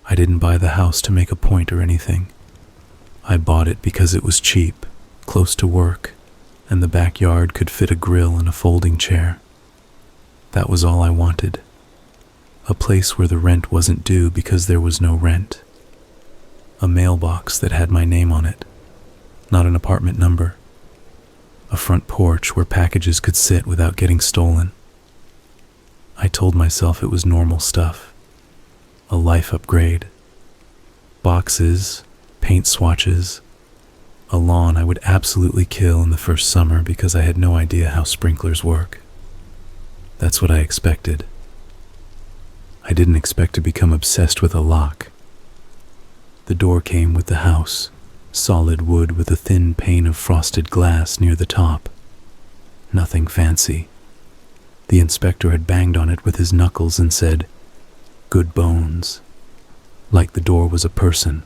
I didn't buy the house to make a point or anything. I bought it because it was cheap, close to work, and the backyard could fit a grill and a folding chair. That was all I wanted. A place where the rent wasn't due because there was no rent. A mailbox that had my name on it, not an apartment number. A front porch where packages could sit without getting stolen. I told myself it was normal stuff. A life upgrade. Boxes, paint swatches, a lawn I would absolutely kill in the first summer because I had no idea how sprinklers work. That's what I expected. I didn't expect to become obsessed with a lock. The door came with the house, solid wood with a thin pane of frosted glass near the top. Nothing fancy. The inspector had banged on it with his knuckles and said, "Good bones," like the door was a person.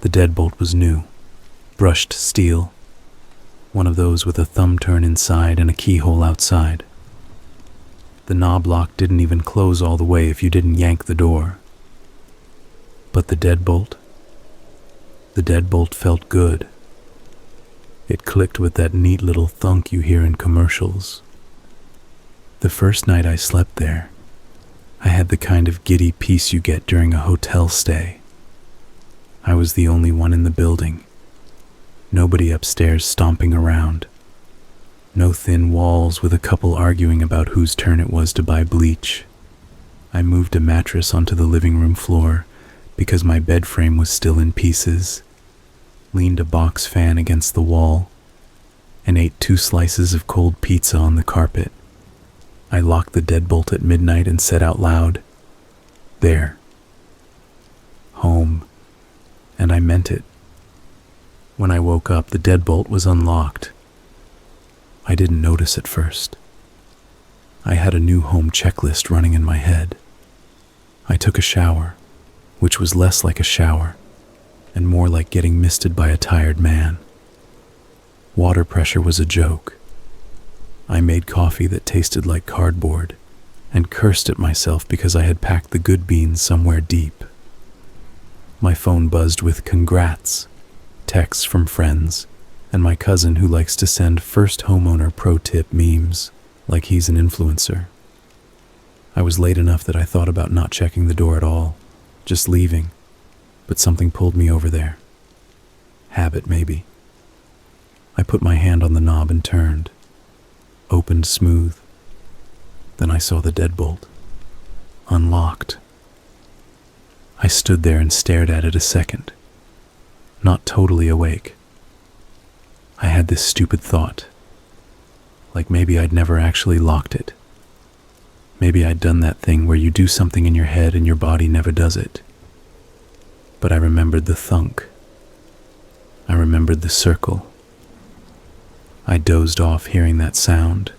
The deadbolt was new, brushed steel, one of those with a thumb turn inside and a keyhole outside. The knob lock didn't even close all the way if you didn't yank the door. But the deadbolt felt good. It clicked with that neat little thunk you hear in commercials. The first night I slept there, I had the kind of giddy peace you get during a hotel stay. I was the only one in the building. Nobody upstairs stomping around. No thin walls with a couple arguing about whose turn it was to buy bleach. I moved a mattress onto the living room floor because my bed frame was still in pieces, leaned a box fan against the wall, and ate 2 slices of cold pizza on the carpet. I locked the deadbolt at midnight and said out loud, "There. Home." And I meant it. When I woke up, the deadbolt was unlocked. I didn't notice at first. I had a new home checklist running in my head. I took a shower, which was less like a shower and more like getting misted by a tired man. Water pressure was a joke. I made coffee that tasted like cardboard and cursed at myself because I had packed the good beans somewhere deep. My phone buzzed with congrats, texts from friends, and my cousin who likes to send first homeowner pro tip memes like he's an influencer. I was late enough that I thought about not checking the door at all, just leaving, but something pulled me over there. Habit, maybe. I put my hand on the knob and turned. Opened smooth. Then I saw the deadbolt. Unlocked. I stood there and stared at it a second. Not totally awake. I had this stupid thought. Like maybe I'd never actually locked it. Maybe I'd done that thing where you do something in your head and your body never does it. But I remembered the thunk. I remembered the circle. I dozed off hearing that sound.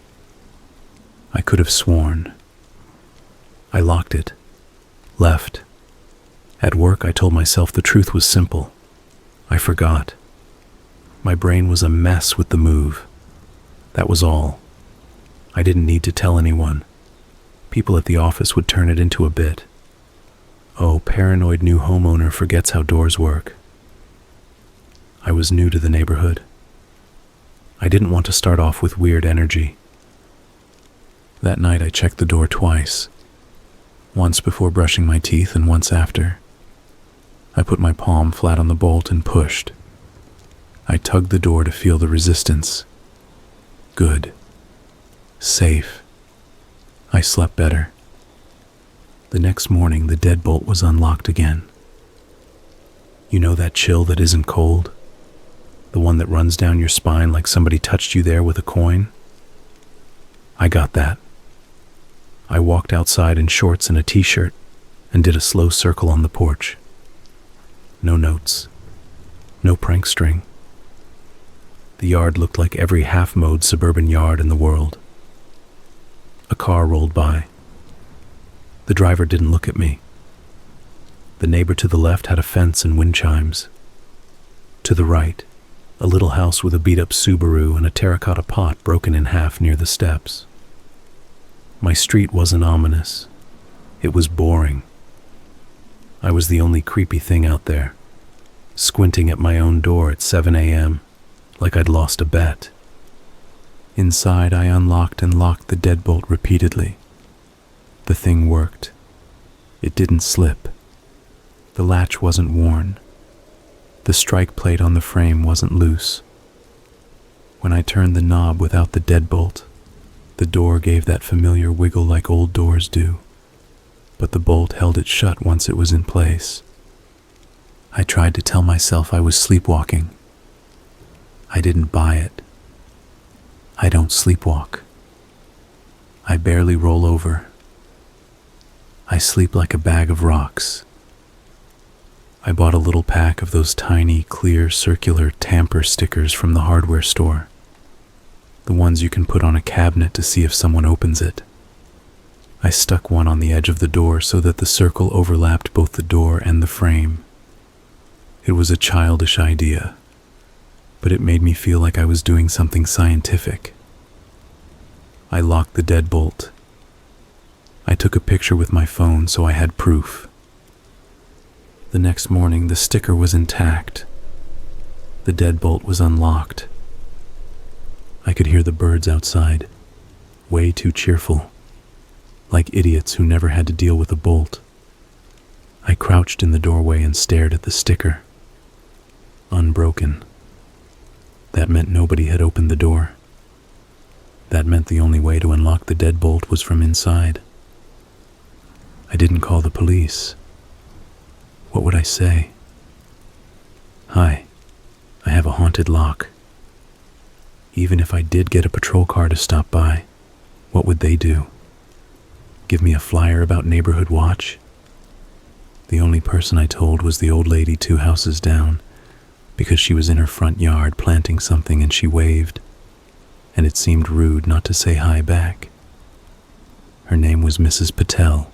I could have sworn. I locked it. Left. At work, I told myself the truth was simple. I forgot. My brain was a mess with the move. That was all. I didn't need to tell anyone. People at the office would turn it into a bit. Oh, paranoid new homeowner forgets how doors work. I was new to the neighborhood. I didn't want to start off with weird energy. That night I checked the door twice. Once before brushing my teeth and once after. I put my palm flat on the bolt and pushed. I tugged the door to feel the resistance. Good. Safe. I slept better. The next morning, the deadbolt was unlocked again. You know that chill that isn't cold? The one that runs down your spine like somebody touched you there with a coin? I got that. I walked outside in shorts and a t-shirt and did a slow circle on the porch. No notes. No prank string. The yard looked like every half-mowed suburban yard in the world. A car rolled by. The driver didn't look at me. The neighbor to the left had a fence and wind chimes. To the right, a little house with a beat-up Subaru and a terracotta pot broken in half near the steps. My street wasn't ominous. It was boring. I was the only creepy thing out there, squinting at my own door at 7 a.m., like I'd lost a bet. Inside, I unlocked and locked the deadbolt repeatedly. The thing worked. It didn't slip. The latch wasn't worn. The strike plate on the frame wasn't loose. When I turned the knob without the deadbolt, the door gave that familiar wiggle like old doors do, but the bolt held it shut once it was in place. I tried to tell myself I was sleepwalking. I didn't buy it. I don't sleepwalk. I barely roll over. I sleep like a bag of rocks. I bought a little pack of those tiny, clear, circular tamper stickers from the hardware store. The ones you can put on a cabinet to see if someone opens it. I stuck one on the edge of the door so that the circle overlapped both the door and the frame. It was a childish idea, but it made me feel like I was doing something scientific. I locked the deadbolt. I took a picture with my phone so I had proof. The next morning, the sticker was intact. The deadbolt was unlocked. I could hear the birds outside, way too cheerful, like idiots who never had to deal with a bolt. I crouched in the doorway and stared at the sticker. Unbroken. That meant nobody had opened the door. That meant the only way to unlock the deadbolt was from inside. I didn't call the police. What would I say? Hi, I have a haunted lock. Even if I did get a patrol car to stop by, what would they do? Give me a flyer about Neighborhood Watch? The only person I told was the old lady 2 houses down, because she was in her front yard planting something and she waved, and it seemed rude not to say hi back. Her name was Mrs. Patel.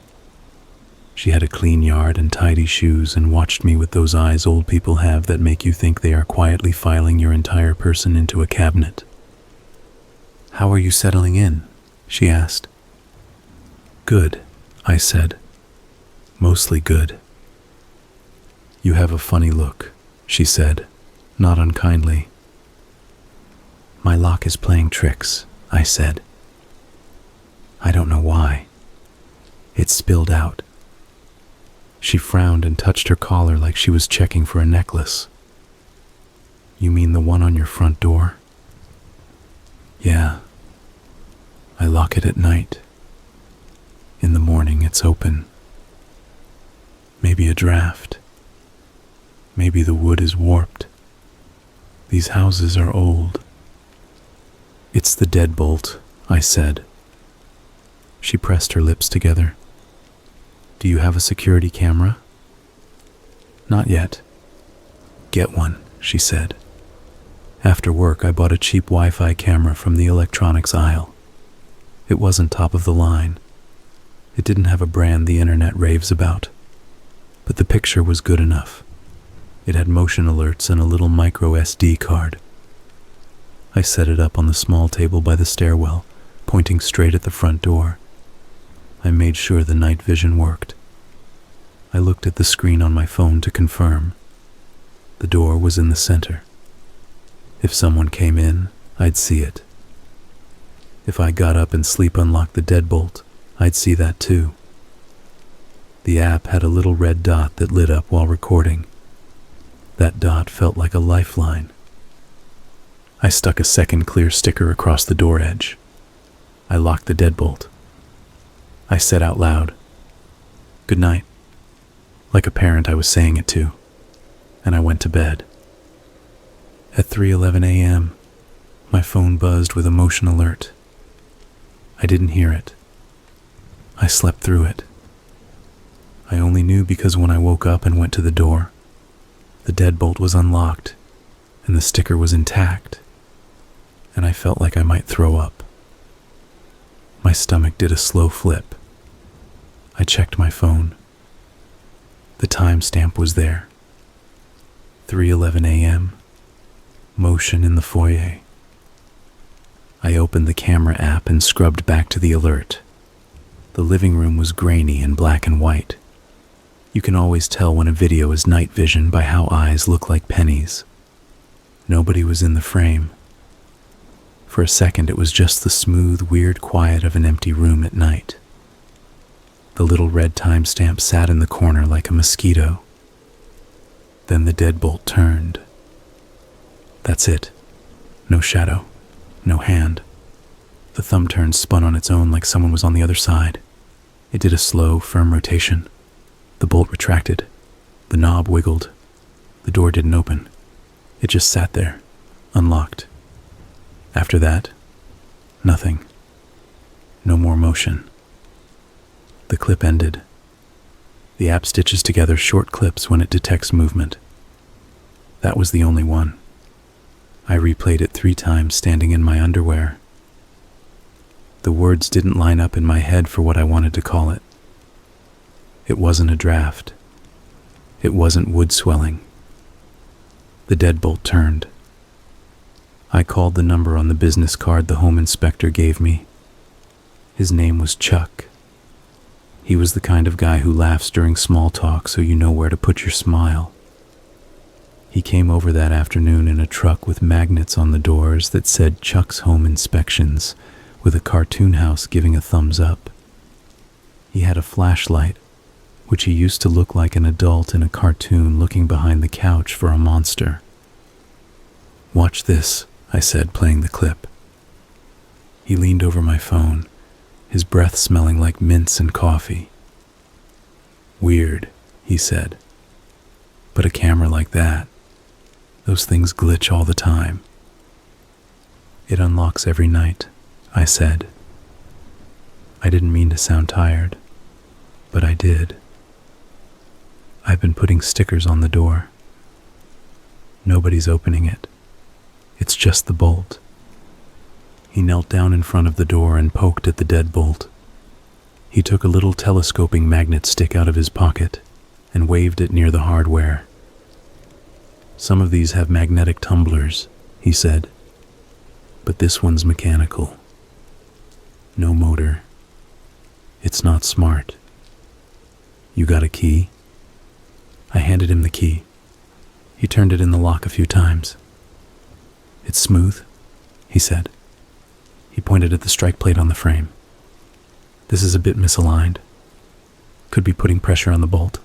She had a clean yard and tidy shoes and watched me with those eyes old people have that make you think they are quietly filing your entire person into a cabinet. "How are you settling in?" she asked. "Good," I said. "Mostly good." "You have a funny look," she said, not unkindly. "My lock is playing tricks," I said. "I don't know why. It spilled out." She frowned and touched her collar like she was checking for a necklace. "You mean the one on your front door?" "Yeah. I lock it at night. In the morning it's open. Maybe a draft. Maybe the wood is warped. These houses are old." "It's the deadbolt," I said. She pressed her lips together. "Do you have a security camera?" "Not yet." "Get one," she said. After work, I bought a cheap Wi-Fi camera from the electronics aisle. It wasn't top of the line. It didn't have a brand the internet raves about, but the picture was good enough. It had motion alerts and a little micro SD card. I set it up on the small table by the stairwell, pointing straight at the front door. I made sure the night vision worked. I looked at the screen on my phone to confirm. The door was in the center. If someone came in, I'd see it. If I got up and sleep unlocked the deadbolt, I'd see that too. The app had a little red dot that lit up while recording. That dot felt like a lifeline. I stuck a second clear sticker across the door edge. I locked the deadbolt. I said out loud, "Good night," like a parent I was saying it to, and I went to bed. At 3:11 a.m., my phone buzzed with a motion alert. I didn't hear it. I slept through it. I only knew because when I woke up and went to the door, the deadbolt was unlocked and the sticker was intact, and I felt like I might throw up. My stomach did a slow flip. I checked my phone. The timestamp was there. 3:11 a.m. Motion in the foyer. I opened the camera app and scrubbed back to the alert. The living room was grainy and black and white. You can always tell when a video is night vision by how eyes look like pennies. Nobody was in the frame. For a second, it was just the smooth, weird quiet of an empty room at night. The little red timestamp sat in the corner like a mosquito. Then the deadbolt turned. That's it. No shadow. No hand. The thumb turn spun on its own like someone was on the other side. It did a slow, firm rotation. The bolt retracted. The knob wiggled. The door didn't open. It just sat there, unlocked. After that, nothing. No more motion. The clip ended. The app stitches together short clips when it detects movement. That was the only one. I replayed it 3 times standing in my underwear. The words didn't line up in my head for what I wanted to call it. It wasn't a draft. It wasn't wood swelling. The deadbolt turned. I called the number on the business card the home inspector gave me. His name was Chuck. He was the kind of guy who laughs during small talk so you know where to put your smile. He came over that afternoon in a truck with magnets on the doors that said Chuck's Home Inspections, with a cartoon house giving a thumbs up. He had a flashlight, which he used to look like an adult in a cartoon looking behind the couch for a monster. "Watch this," I said, playing the clip. He leaned over my phone, his breath smelling like mints and coffee. "Weird," he said. "But a camera like that, those things glitch all the time." "It unlocks every night," I said. I didn't mean to sound tired, but I did. I've been putting stickers on the door. Nobody's opening it. It's just the bolt. He knelt down in front of the door and poked at the deadbolt. He took a little telescoping magnet stick out of his pocket and waved it near the hardware. "Some of these have magnetic tumblers," he said, "but this one's mechanical. No motor. It's not smart. You got a key?" I handed him the key. He turned it in the lock a few times. "It's smooth," he said. He pointed at the strike plate on the frame. "This is a bit misaligned. Could be putting pressure on the bolt.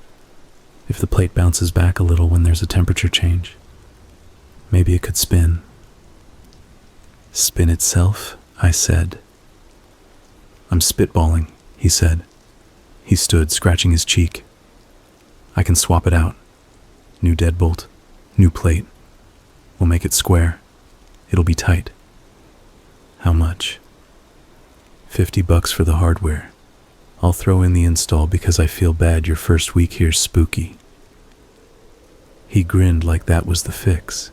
If the plate bounces back a little when there's a temperature change, maybe it could spin." "Spin itself?" I said. "I'm spitballing," he said. He stood, scratching his cheek. "I can swap it out. New deadbolt, new plate. We'll make it square. It'll be tight." "How much?" $50 for the hardware. I'll throw in the install because I feel bad your first week here's spooky." He grinned like that was the fix.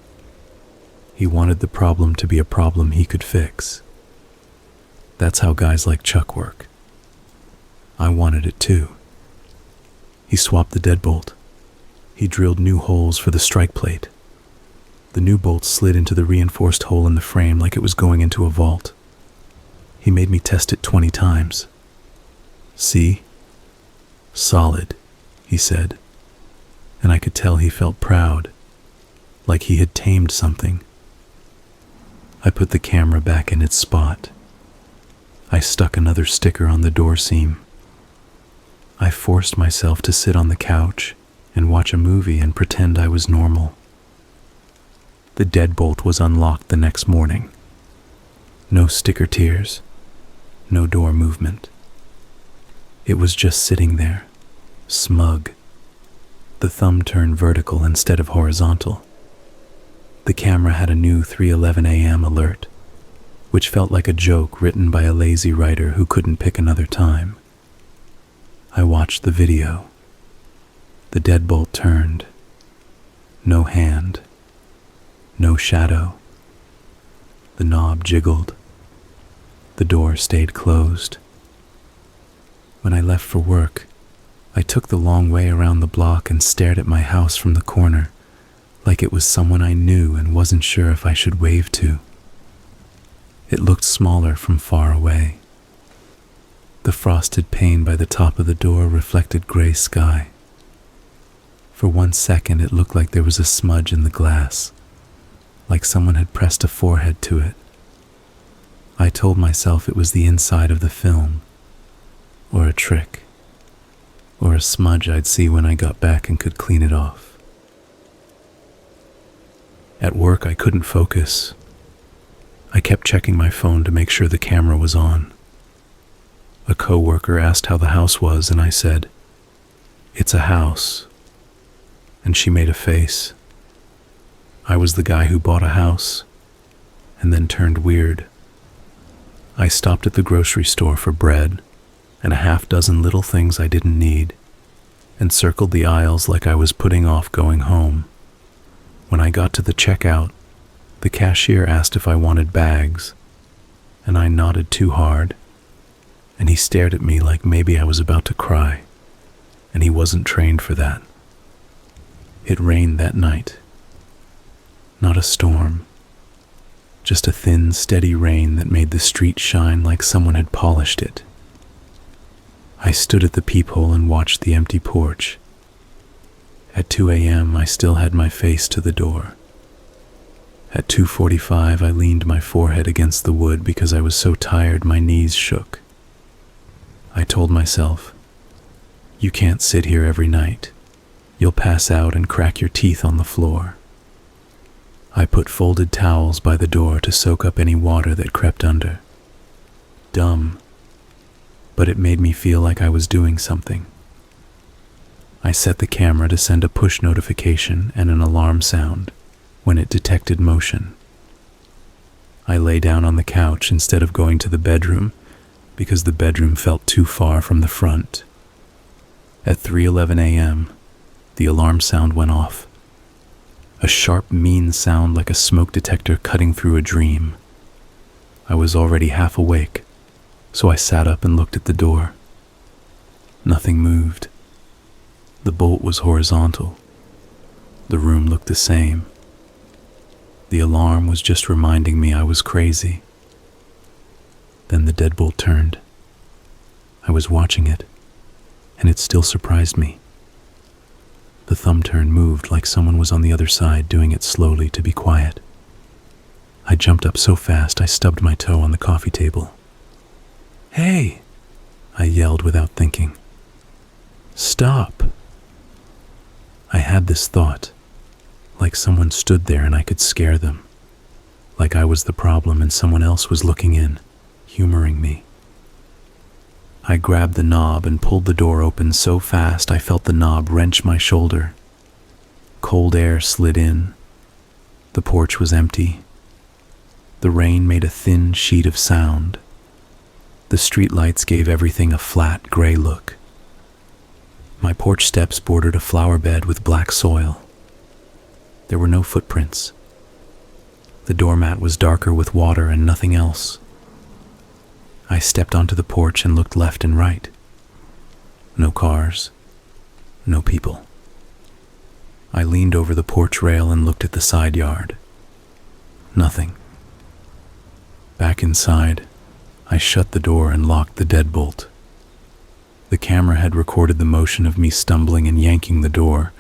He wanted the problem to be a problem he could fix. That's how guys like Chuck work. I wanted it too. He swapped the deadbolt. He drilled new holes for the strike plate. The new bolt slid into the reinforced hole in the frame like it was going into a vault. He made me test it 20 times. "See? Solid," he said. And I could tell he felt proud, like he had tamed something. I put the camera back in its spot. I stuck another sticker on the door seam. I forced myself to sit on the couch and watch a movie and pretend I was normal. The deadbolt was unlocked the next morning. No sticker tears, no door movement. It was just sitting there, smug. The thumb turned vertical instead of horizontal. The camera had a new 3:11 a.m. alert, which felt like a joke written by a lazy writer who couldn't pick another time. I watched the video. The deadbolt turned. No hand. No shadow. The knob jiggled. The door stayed closed. When I left for work, I took the long way around the block and stared at my house from the corner, like it was someone I knew and wasn't sure if I should wave to. It looked smaller from far away. The frosted pane by the top of the door reflected gray sky. For 1 second, it looked like there was a smudge in the glass, like someone had pressed a forehead to it. I told myself it was the inside of the film, or a trick, or a smudge I'd see when I got back and could clean it off. At work, I couldn't focus. I kept checking my phone to make sure the camera was on. A coworker asked how the house was, and I said, "It's a house." And she made a face. I was the guy who bought a house and then turned weird. I stopped at the grocery store for bread and a half-dozen little things I didn't need, and circled the aisles like I was putting off going home. When I got to the checkout, the cashier asked if I wanted bags, and I nodded too hard, and he stared at me like maybe I was about to cry, and he wasn't trained for that. It rained that night. Not a storm, just a thin, steady rain that made the street shine like someone had polished it. I stood at the peephole and watched the empty porch. At 2 a.m., I still had my face to the door. At 2:45, I leaned my forehead against the wood because I was so tired my knees shook. I told myself, "You can't sit here every night. You'll pass out and crack your teeth on the floor." I put folded towels by the door to soak up any water that crept under. Dumb, but it made me feel like I was doing something. I set the camera to send a push notification and an alarm sound when it detected motion. I lay down on the couch instead of going to the bedroom because the bedroom felt too far from the front. At 3:11 a.m., the alarm sound went off. A sharp, mean sound like a smoke detector cutting through a dream. I was already half awake, so I sat up and looked at the door. Nothing moved. The bolt was horizontal. The room looked the same. The alarm was just reminding me I was crazy. Then the deadbolt turned. I was watching it, and it still surprised me. The thumb turn moved like someone was on the other side doing it slowly to be quiet. I jumped up so fast I stubbed my toe on the coffee table. "Hey!" I yelled without thinking. "Stop!" I had this thought, like someone stood there and I could scare them, like I was the problem and someone else was looking in, humoring me. I grabbed the knob and pulled the door open so fast I felt the knob wrench my shoulder. Cold air slid in. The porch was empty. The rain made a thin sheet of sound. The streetlights gave everything a flat, gray look. My porch steps bordered a flower bed with black soil. There were no footprints. The doormat was darker with water and nothing else. I stepped onto the porch and looked left and right. No cars, no people. I leaned over the porch rail and looked at the side yard. Nothing. Back inside, I shut the door and locked the deadbolt. The camera had recorded the motion of me stumbling and yanking the door,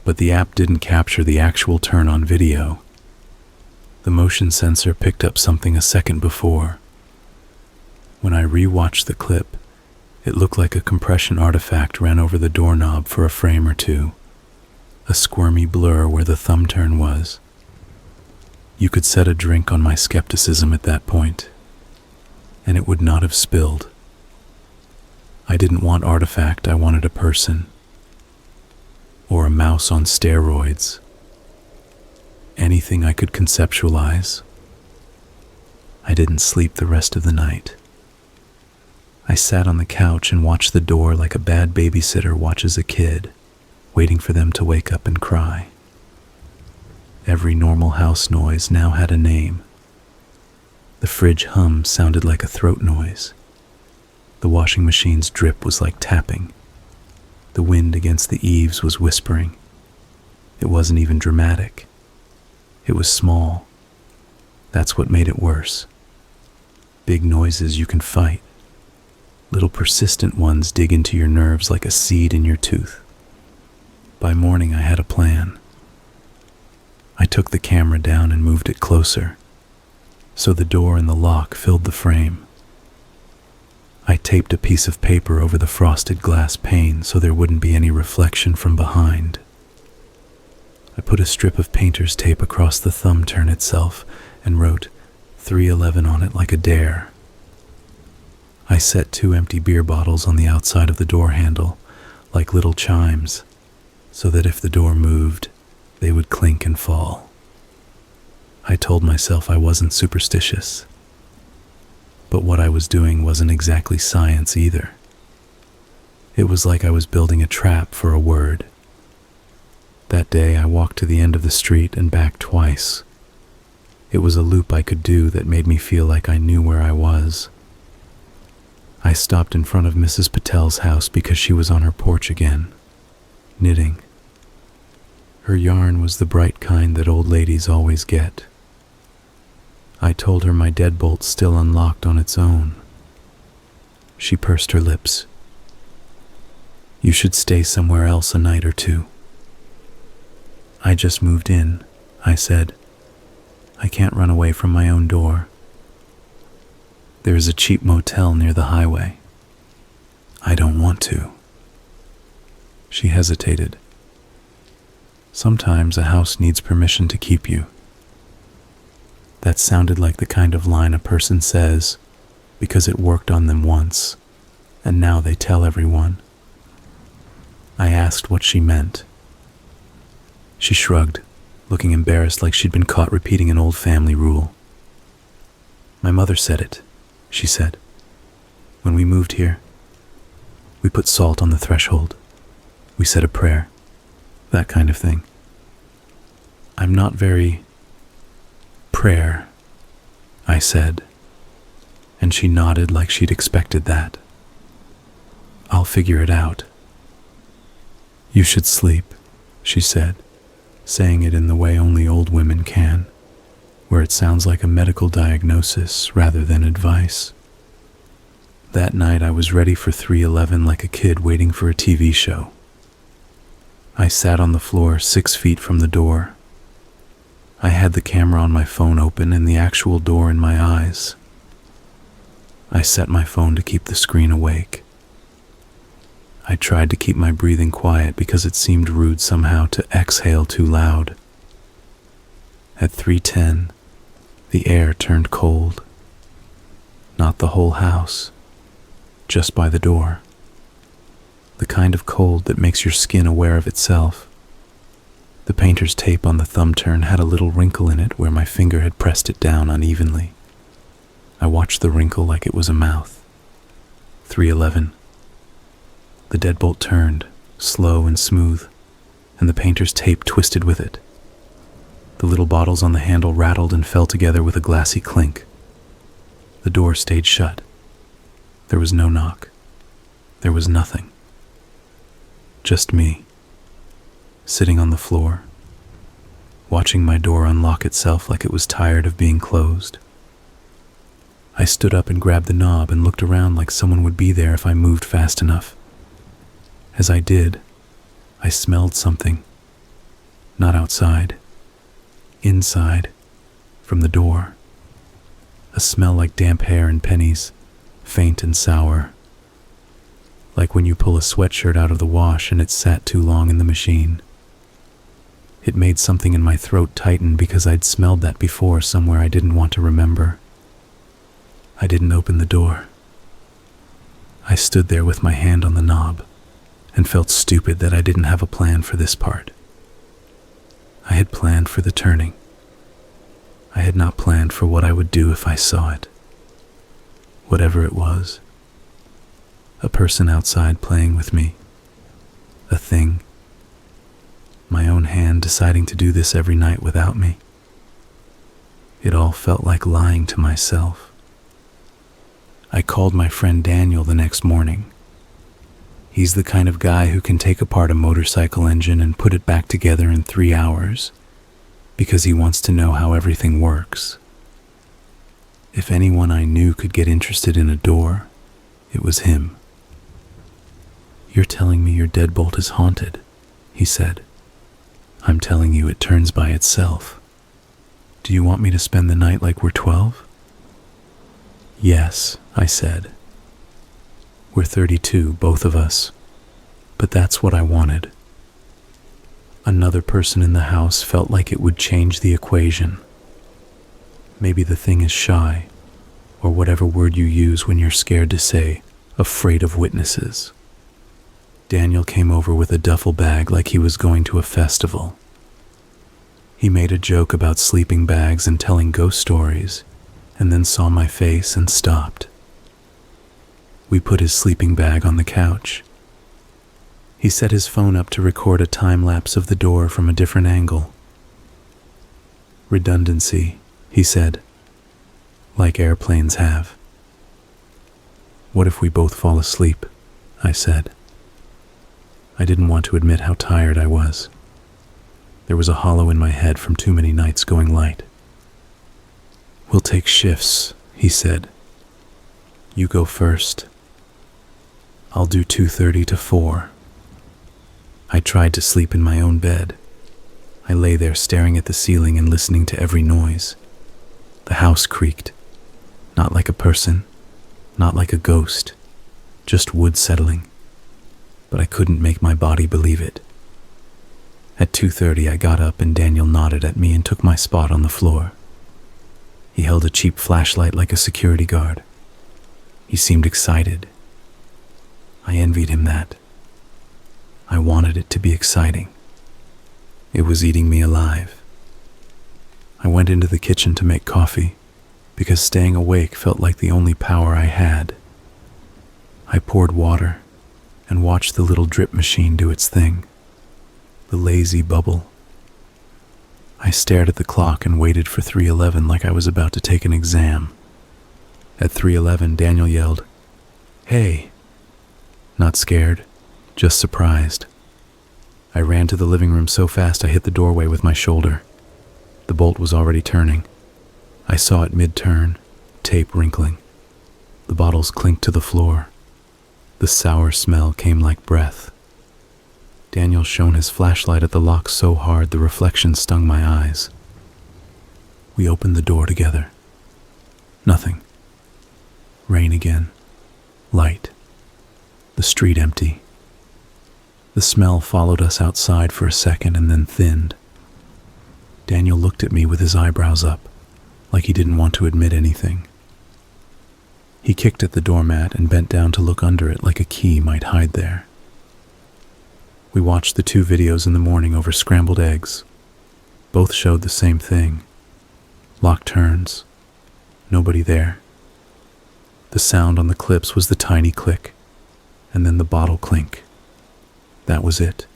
but the app didn't capture the actual turn on video. The motion sensor picked up something a second before. When I re-watched the clip, it looked like a compression artifact ran over the doorknob for a frame or two, a squirmy blur where the thumb turn was. You could set a drink on my skepticism at that point, and it would not have spilled. I didn't want artifact, I wanted a person. Or a mouse on steroids. Anything I could conceptualize. I didn't sleep the rest of the night. I sat on the couch and watched the door like a bad babysitter watches a kid, waiting for them to wake up and cry. Every normal house noise now had a name. The fridge hum sounded like a throat noise. The washing machine's drip was like tapping. The wind against the eaves was whispering. It wasn't even dramatic. It was small. That's what made it worse. Big noises you can fight. Little persistent ones dig into your nerves like a seed in your tooth. By morning, I had a plan. I took the camera down and moved it closer, so the door and the lock filled the frame. I taped a piece of paper over the frosted glass pane so there wouldn't be any reflection from behind. I put a strip of painter's tape across the thumb turn itself and wrote 311 on it like a dare. I set 2 empty beer bottles on the outside of the door handle, like little chimes, so that if the door moved, they would clink and fall. I told myself I wasn't superstitious, but what I was doing wasn't exactly science either. It was like I was building a trap for a word. That day I walked to the end of the street and back twice. It was a loop I could do that made me feel like I knew where I was. I stopped in front of Mrs. Patel's house because she was on her porch again, knitting. Her yarn was the bright kind that old ladies always get. I told her my deadbolt's still unlocked on its own. She pursed her lips. "You should stay somewhere else a night or two." "I just moved in," I said. "I can't run away from my own door. There is a cheap motel near the highway." "I don't want to." She hesitated. "Sometimes a house needs permission to keep you." That sounded like the kind of line a person says because it worked on them once, and now they tell everyone. I asked what she meant. She shrugged, looking embarrassed like she'd been caught repeating an old family rule. "My mother said it," she said. "When we moved here, we put salt on the threshold. We said a prayer. That kind of thing. I'm not very prayer," I said, and she nodded like she'd expected that. "I'll figure it out." "You should sleep," she said, saying it in the way only old women can, where it sounds like a medical diagnosis rather than advice. That night I was ready for 311 like a kid waiting for a TV show. I sat on the floor 6 feet from the door. I had the camera on my phone open and the actual door in my eyes. I set my phone to keep the screen awake. I tried to keep my breathing quiet because it seemed rude somehow to exhale too loud. At 3:10, the air turned cold. Not the whole house, just by the door. The kind of cold that makes your skin aware of itself. The painter's tape on the thumb turn had a little wrinkle in it where my finger had pressed it down unevenly. I watched the wrinkle like it was a mouth. 311. The deadbolt turned, slow and smooth, and the painter's tape twisted with it. The little bottles on the handle rattled and fell together with a glassy clink. The door stayed shut. There was no knock. There was nothing. Just me, sitting on the floor, watching my door unlock itself like it was tired of being closed. I stood up and grabbed the knob and looked around like someone would be there if I moved fast enough. As I did, I smelled something. Not outside. Inside, from the door. A smell like damp hair and pennies, faint and sour. Like when you pull a sweatshirt out of the wash and it's sat too long in the machine. It made something in my throat tighten because I'd smelled that before somewhere I didn't want to remember. I didn't open the door. I stood there with my hand on the knob and felt stupid that I didn't have a plan for this part. I had planned for the turning. I had not planned for what I would do if I saw it. Whatever it was. A person outside playing with me. A thing. My own hand deciding to do this every night without me. It all felt like lying to myself. I called my friend Daniel the next morning. He's the kind of guy who can take apart a motorcycle engine and put it back together in 3 hours because he wants to know how everything works. If anyone I knew could get interested in a door, it was him. "You're telling me your deadbolt is haunted?" he said. I'm telling you, it turns by itself. Do you want me to spend the night like we're 12? Yes, I said. We're 32, both of us. But that's what I wanted. Another person in the house felt like it would change the equation. Maybe the thing is shy, or whatever word you use when you're scared to say, afraid of witnesses. Daniel came over with a duffel bag like he was going to a festival. He made a joke about sleeping bags and telling ghost stories, and then saw my face and stopped. We put his sleeping bag on the couch. He set his phone up to record a time-lapse of the door from a different angle. Redundancy, he said, like airplanes have. What if we both fall asleep? I said. I didn't want to admit how tired I was. There was a hollow in my head from too many nights going light. We'll take shifts, he said. You go first. I'll do 2:30 to 4. I tried to sleep in my own bed. I lay there staring at the ceiling and listening to every noise. The house creaked. Not like a person, not like a ghost, just wood settling. But I couldn't make my body believe it. At 2:30 I got up and Daniel nodded at me and took my spot on the floor. He held a cheap flashlight like a security guard. He seemed excited. I envied him that. I wanted it to be exciting. It was eating me alive. I went into the kitchen to make coffee because staying awake felt like the only power I had. I poured water and watched the little drip machine do its thing. The lazy bubble. I stared at the clock and waited for 3:11 like I was about to take an exam. At 3:11, Daniel yelled, "Hey!" Not scared, just surprised. I ran to the living room so fast I hit the doorway with my shoulder. The bolt was already turning. I saw it mid-turn, tape wrinkling. The bottles clinked to the floor. The sour smell came like breath. Daniel shone his flashlight at the lock so hard the reflection stung my eyes. We opened the door together. Nothing. Rain again. Light. The street empty. The smell followed us outside for a second and then thinned. Daniel looked at me with his eyebrows up, like he didn't want to admit anything. He kicked at the doormat and bent down to look under it like a key might hide there. We watched the 2 videos in the morning over scrambled eggs. Both showed the same thing. Lock turns. Nobody there. The sound on the clips was the tiny click, and then the bottle clink. That was it.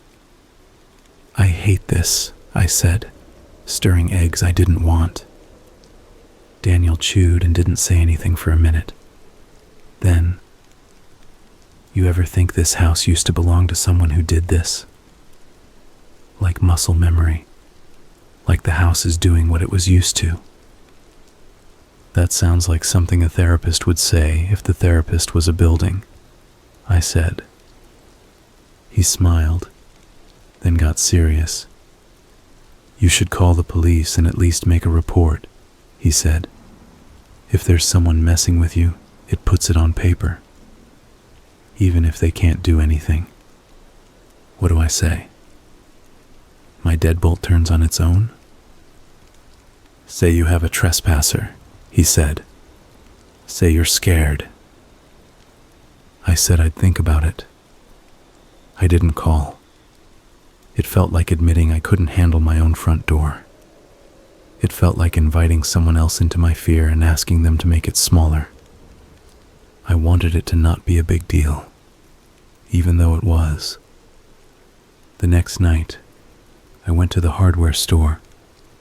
I hate this, I said, stirring eggs I didn't want. Daniel chewed and didn't say anything for a minute. Then, you ever think this house used to belong to someone who did this? Like muscle memory. Like the house is doing what it was used to. That sounds like something a therapist would say if the therapist was a building, I said. He smiled, then got serious. You should call the police and at least make a report, he said. If there's someone messing with you, it puts it on paper. Even if they can't do anything. What do I say? My deadbolt turns on its own? Say you have a trespasser, he said. Say you're scared. I said I'd think about it. I didn't call. It felt like admitting I couldn't handle my own front door. It felt like inviting someone else into my fear and asking them to make it smaller. I wanted it to not be a big deal, even though it was. The next night, I went to the hardware store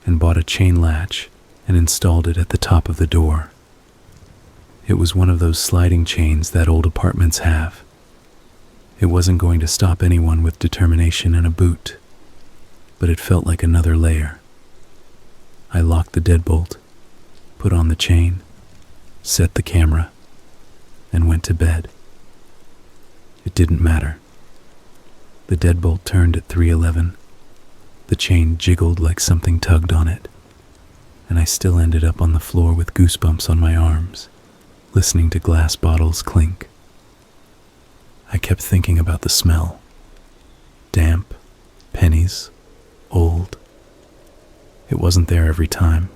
and bought a chain latch and installed it at the top of the door. It was one of those sliding chains that old apartments have. It wasn't going to stop anyone with determination and a boot, but it felt like another layer. I locked the deadbolt, put on the chain, set the camera, and went to bed. It didn't matter. The deadbolt turned at 3:11. The chain jiggled like something tugged on it, and I still ended up on the floor with goosebumps on my arms, listening to glass bottles clink. I kept thinking about the smell. Damp, pennies, old. It wasn't there every time.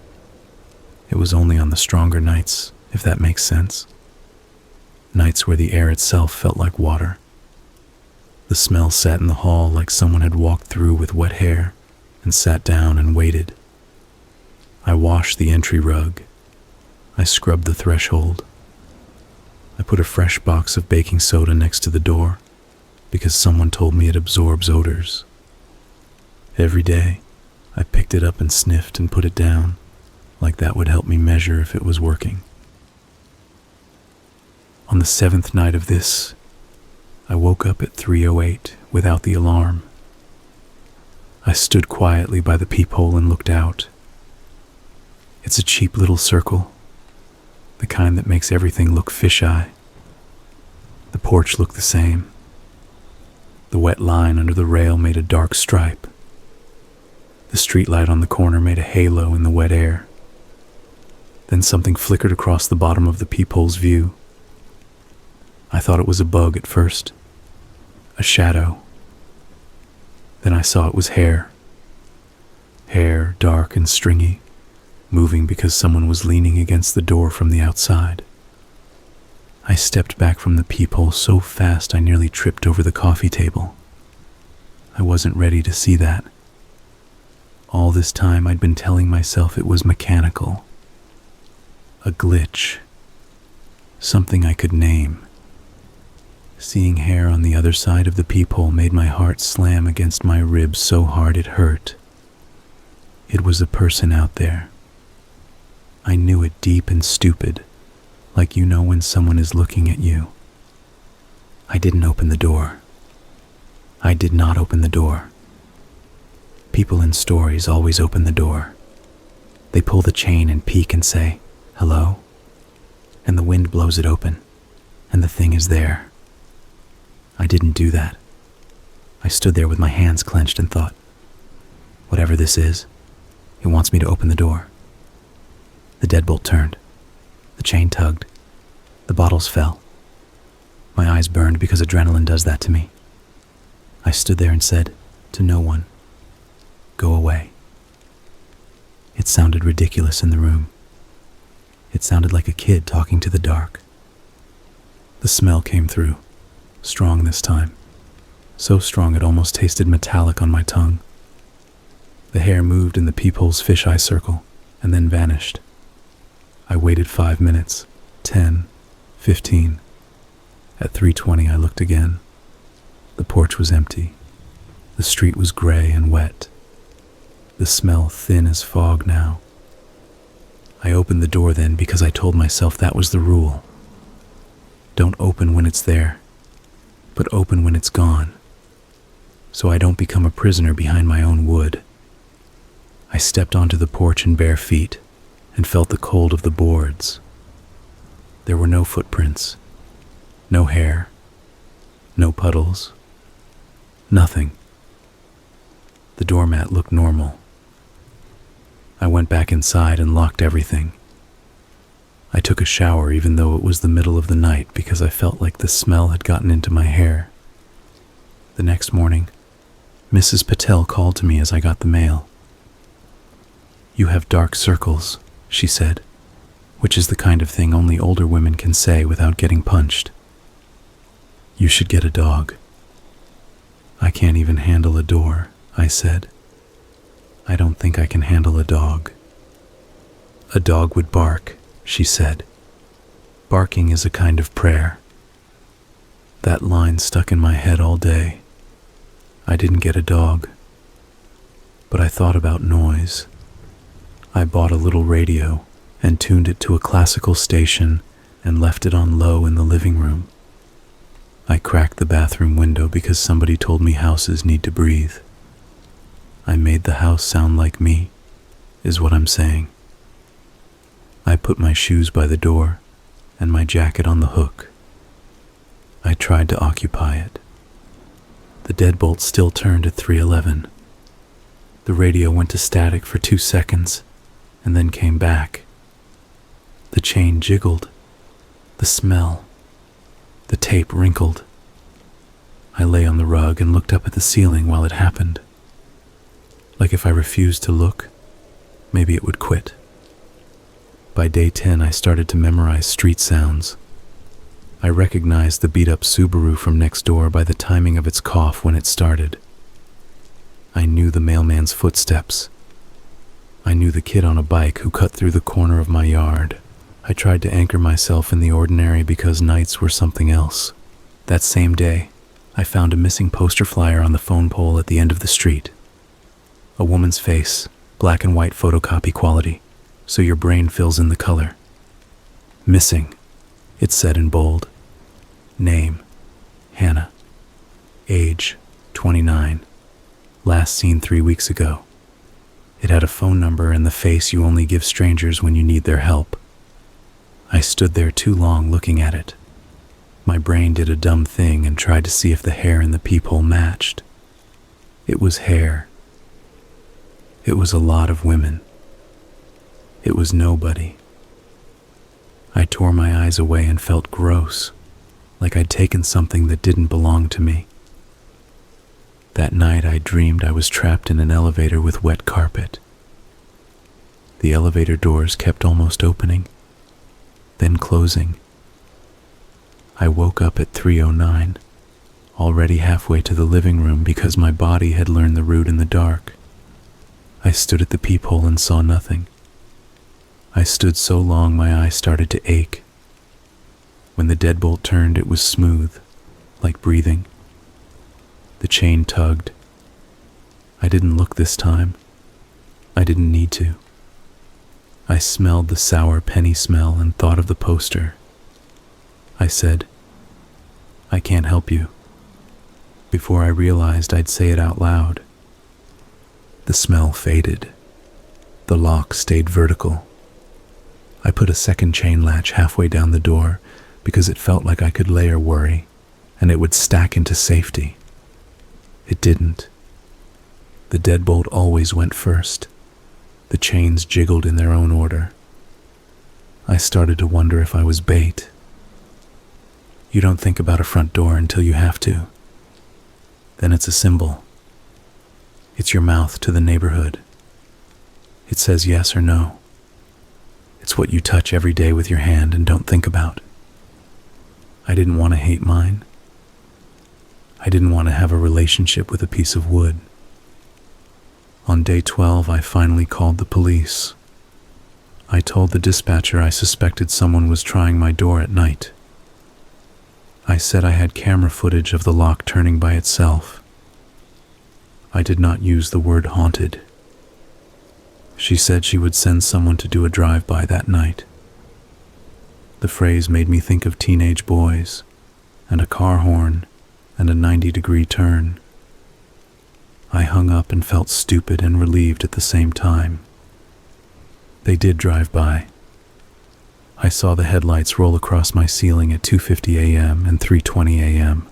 It was only on the stronger nights, if that makes sense. Nights where the air itself felt like water. The smell sat in the hall like someone had walked through with wet hair and sat down and waited. I washed the entry rug. I scrubbed the threshold. I put a fresh box of baking soda next to the door because someone told me it absorbs odors. Every day, I picked it up and sniffed and put it down, like that would help me measure if it was working. On the 7th night of this, I woke up at 3:08 without the alarm. I stood quietly by the peephole and looked out. It's a cheap little circle, the kind that makes everything look fisheye. The porch looked the same. The wet line under the rail made a dark stripe. The streetlight on the corner made a halo in the wet air. Then something flickered across the bottom of the peephole's view. I thought it was a bug at first, a shadow. Then I saw it was hair. Hair, dark and stringy, moving because someone was leaning against the door from the outside. I stepped back from the peephole so fast I nearly tripped over the coffee table. I wasn't ready to see that. All this time I'd been telling myself it was mechanical. A glitch. Something I could name. Seeing hair on the other side of the peephole made my heart slam against my ribs so hard it hurt. It was a person out there. I knew it deep and stupid, like you know when someone is looking at you. I didn't open the door. I did not open the door. People in stories always open the door. They pull the chain and peek and say, "Hello?" And the wind blows it open, and the thing is there. I didn't do that. I stood there with my hands clenched and thought, whatever this is, it wants me to open the door. The deadbolt turned. The chain tugged. The bottles fell. My eyes burned because adrenaline does that to me. I stood there and said, to no one, "Go away." It sounded ridiculous in the room. It sounded like a kid talking to the dark. The smell came through, strong this time, so strong it almost tasted metallic on my tongue. The hair moved in the peephole's fisheye circle and then vanished. I waited 5 minutes, 10, 15. At 3:20 I looked again. The porch was empty. The street was gray and wet. The smell thin as fog now. I opened the door then because I told myself that was the rule. Don't open when it's there, but open when it's gone, so I don't become a prisoner behind my own wood. I stepped onto the porch in bare feet and felt the cold of the boards. There were no footprints, no hair, no puddles, nothing. The doormat looked normal. I went back inside and locked everything. I took a shower even though it was the middle of the night because I felt like the smell had gotten into my hair. The next morning, Mrs. Patel called to me as I got the mail. "You have dark circles," she said, which is the kind of thing only older women can say without getting punched. "You should get a dog." "I can't even handle a door," I said. "I don't think I can handle a dog." "A dog would bark," she said. "Barking is a kind of prayer." That line stuck in my head all day. I didn't get a dog, but I thought about noise. I bought a little radio and tuned it to a classical station and left it on low in the living room. I cracked the bathroom window because somebody told me houses need to breathe. I made the house sound like me, is what I'm saying. I put my shoes by the door and my jacket on the hook. I tried to occupy it. The deadbolt still turned at 3:11. The radio went to static for 2 seconds and then came back. The chain jiggled. The smell. The tape wrinkled. I lay on the rug and looked up at the ceiling while it happened. Like if I refused to look, maybe it would quit. By day 10, I started to memorize street sounds. I recognized the beat-up Subaru from next door by the timing of its cough when it started. I knew the mailman's footsteps. I knew the kid on a bike who cut through the corner of my yard. I tried to anchor myself in the ordinary because nights were something else. That same day, I found a missing poster flyer on the phone pole at the end of the street. A woman's face, black and white photocopy quality, so your brain fills in the color. Missing, it said in bold. Name, Hannah. Age, 29. Last seen 3 weeks ago. It had a phone number and the face you only give strangers when you need their help. I stood there too long looking at it. My brain did a dumb thing and tried to see if the hair in the peephole matched. It was hair. It was a lot of women. It was nobody. I tore my eyes away and felt gross, like I'd taken something that didn't belong to me. That night I dreamed I was trapped in an elevator with wet carpet. The elevator doors kept almost opening, then closing. I woke up at 3:09, already halfway to the living room because my body had learned the route in the dark. I stood at the peephole and saw nothing. I stood so long my eyes started to ache. When the deadbolt turned, it was smooth, like breathing. The chain tugged. I didn't look this time. I didn't need to. I smelled the sour penny smell and thought of the poster. I said, "I can't help you," before I realized I'd say it out loud. The smell faded. The lock stayed vertical. I put a second chain latch halfway down the door because it felt like I could layer worry and it would stack into safety. It didn't. The deadbolt always went first. The chains jiggled in their own order. I started to wonder if I was bait. You don't think about a front door until you have to. Then it's a symbol. It's your mouth to the neighborhood. It says yes or no. It's what you touch every day with your hand and don't think about. I didn't want to hate mine. I didn't want to have a relationship with a piece of wood. On day 12, I finally called the police. I told the dispatcher I suspected someone was trying my door at night. I said I had camera footage of the lock turning by itself. I did not use the word haunted. She said she would send someone to do a drive-by that night. The phrase made me think of teenage boys, and a car horn, and a 90-degree turn. I hung up and felt stupid and relieved at the same time. They did drive by. I saw the headlights roll across my ceiling at 2:50 a.m. and 3:20 a.m.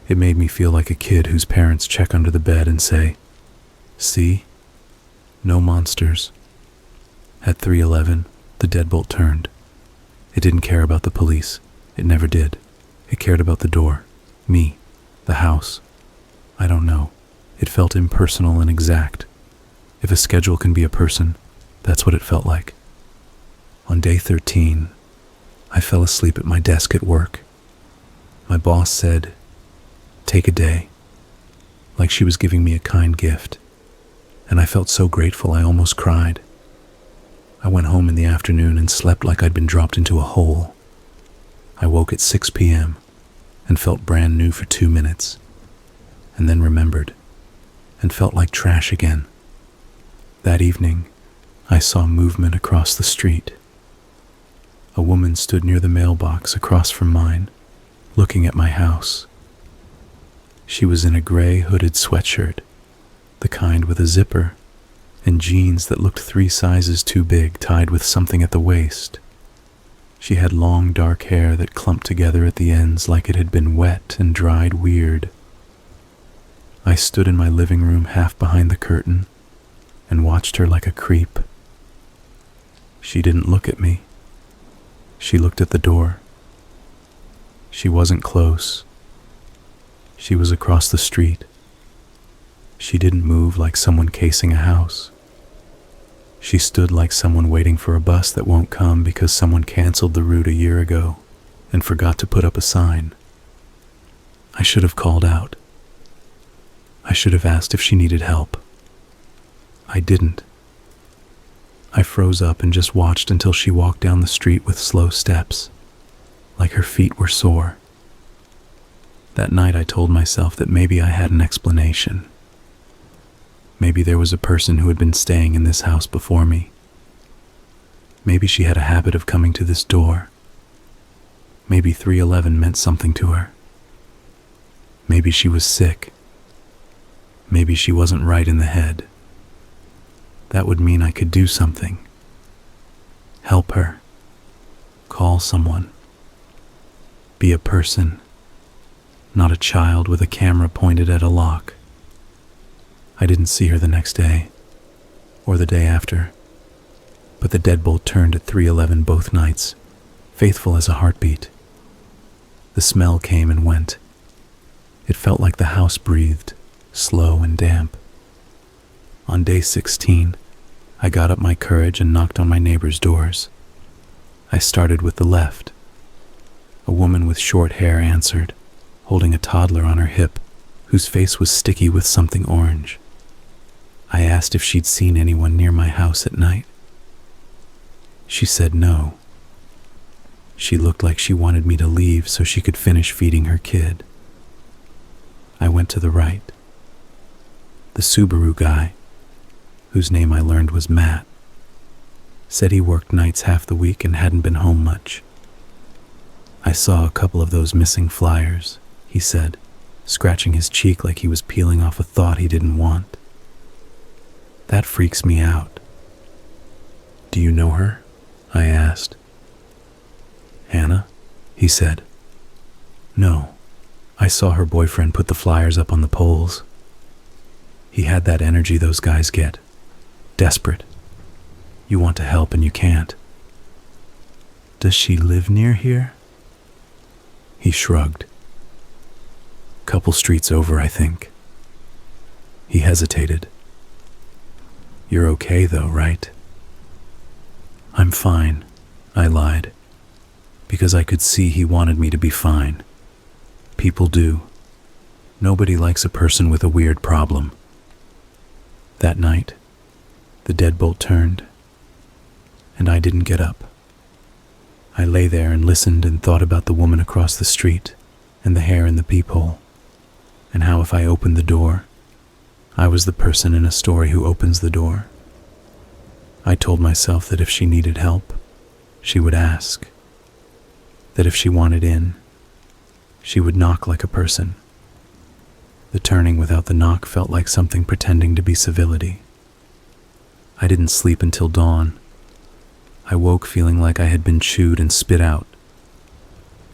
It made me feel like a kid whose parents check under the bed and say, "See? No monsters." At 3:11, the deadbolt turned. It didn't care about the police. It never did. It cared about the door, me, the house. I don't know. It felt impersonal and exact. If a schedule can be a person, that's what it felt like. On day 13, I fell asleep at my desk at work. My boss said, "Take a day," like she was giving me a kind gift. And I felt so grateful I almost cried. I went home in the afternoon and slept like I'd been dropped into a hole. I woke at 6 p.m. and felt brand new for 2 minutes, and then remembered, and felt like trash again. That evening, I saw movement across the street. A woman stood near the mailbox across from mine, looking at my house. She was in a gray hooded sweatshirt, the kind with a zipper, and jeans that looked 3 sizes too big tied with something at the waist. She had long dark hair that clumped together at the ends like it had been wet and dried weird. I stood in my living room half behind the curtain and watched her like a creep. She didn't look at me. She looked at the door. She wasn't close. She was across the street. She didn't move like someone casing a house. She stood like someone waiting for a bus that won't come because someone canceled the route a year ago and forgot to put up a sign. I should have called out. I should have asked if she needed help. I didn't. I froze up and just watched until she walked down the street with slow steps, like her feet were sore. That night I told myself that maybe I had an explanation. Maybe there was a person who had been staying in this house before me. Maybe she had a habit of coming to this door. Maybe 311 meant something to her. Maybe she was sick. Maybe she wasn't right in the head. That would mean I could do something. Help her. Call someone. Be a person, not a child with a camera pointed at a lock. I didn't see her the next day, or the day after, but the deadbolt turned at 311 both nights, faithful as a heartbeat. The smell came and went. It felt like the house breathed, slow and damp. On day 16, I got up my courage and knocked on my neighbors' doors. I started with the left. A woman with short hair answered, holding a toddler on her hip, whose face was sticky with something orange. I asked if she'd seen anyone near my house at night. She said no. She looked like she wanted me to leave so she could finish feeding her kid. I went to the right. The Subaru guy, whose name I learned was Matt, said he worked nights half the week and hadn't been home much. I saw a couple of those missing flyers, he said, scratching his cheek like he was peeling off a thought he didn't want. That freaks me out. Do you know her? I asked. Hannah? He said. No. I saw her boyfriend put the flyers up on the poles. He had that energy those guys get. Desperate. You want to help and you can't. Does she live near here? He shrugged. Couple streets over, I think. He hesitated. You're okay though, right? I'm fine, I lied, because I could see he wanted me to be fine. People do. Nobody likes a person with a weird problem. That night, the deadbolt turned, and I didn't get up. I lay there and listened and thought about the woman across the street and the hair in the peephole, and how if I opened the door, I was the person in a story who opens the door. I told myself that if she needed help, she would ask. That if she wanted in, she would knock like a person. The turning without the knock felt like something pretending to be civility. I didn't sleep until dawn. I woke feeling like I had been chewed and spit out.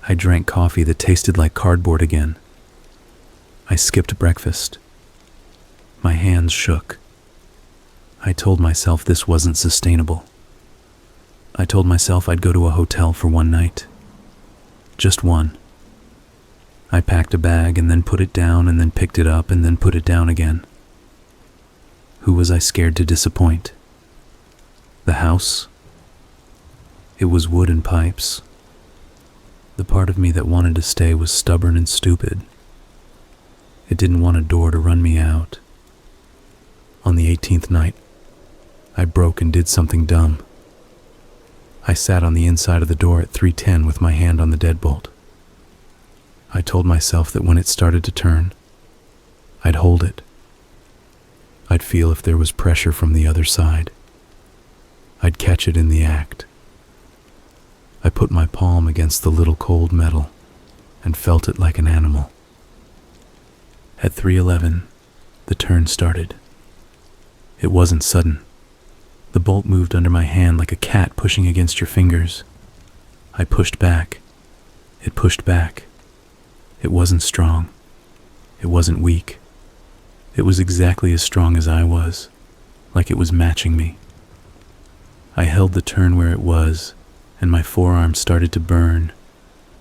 I drank coffee that tasted like cardboard again. I skipped breakfast. My hands shook. I told myself this wasn't sustainable. I told myself I'd go to a hotel for one night. Just one. I packed a bag and then put it down and then picked it up and then put it down again. Who was I scared to disappoint? The house? It was wood and pipes. The part of me that wanted to stay was stubborn and stupid. It didn't want a door to run me out. On the 18th night, I broke and did something dumb. I sat on the inside of the door at 3:10 with my hand on the deadbolt. I told myself that when it started to turn, I'd hold it. I'd feel if there was pressure from the other side. I'd catch it in the act. I put my palm against the little cold metal and felt it like an animal. At 3:11, the turn started. It wasn't sudden. The bolt moved under my hand like a cat pushing against your fingers. I pushed back. It pushed back. It wasn't strong. It wasn't weak. It was exactly as strong as I was, like it was matching me. I held the turn where it was, and my forearm started to burn,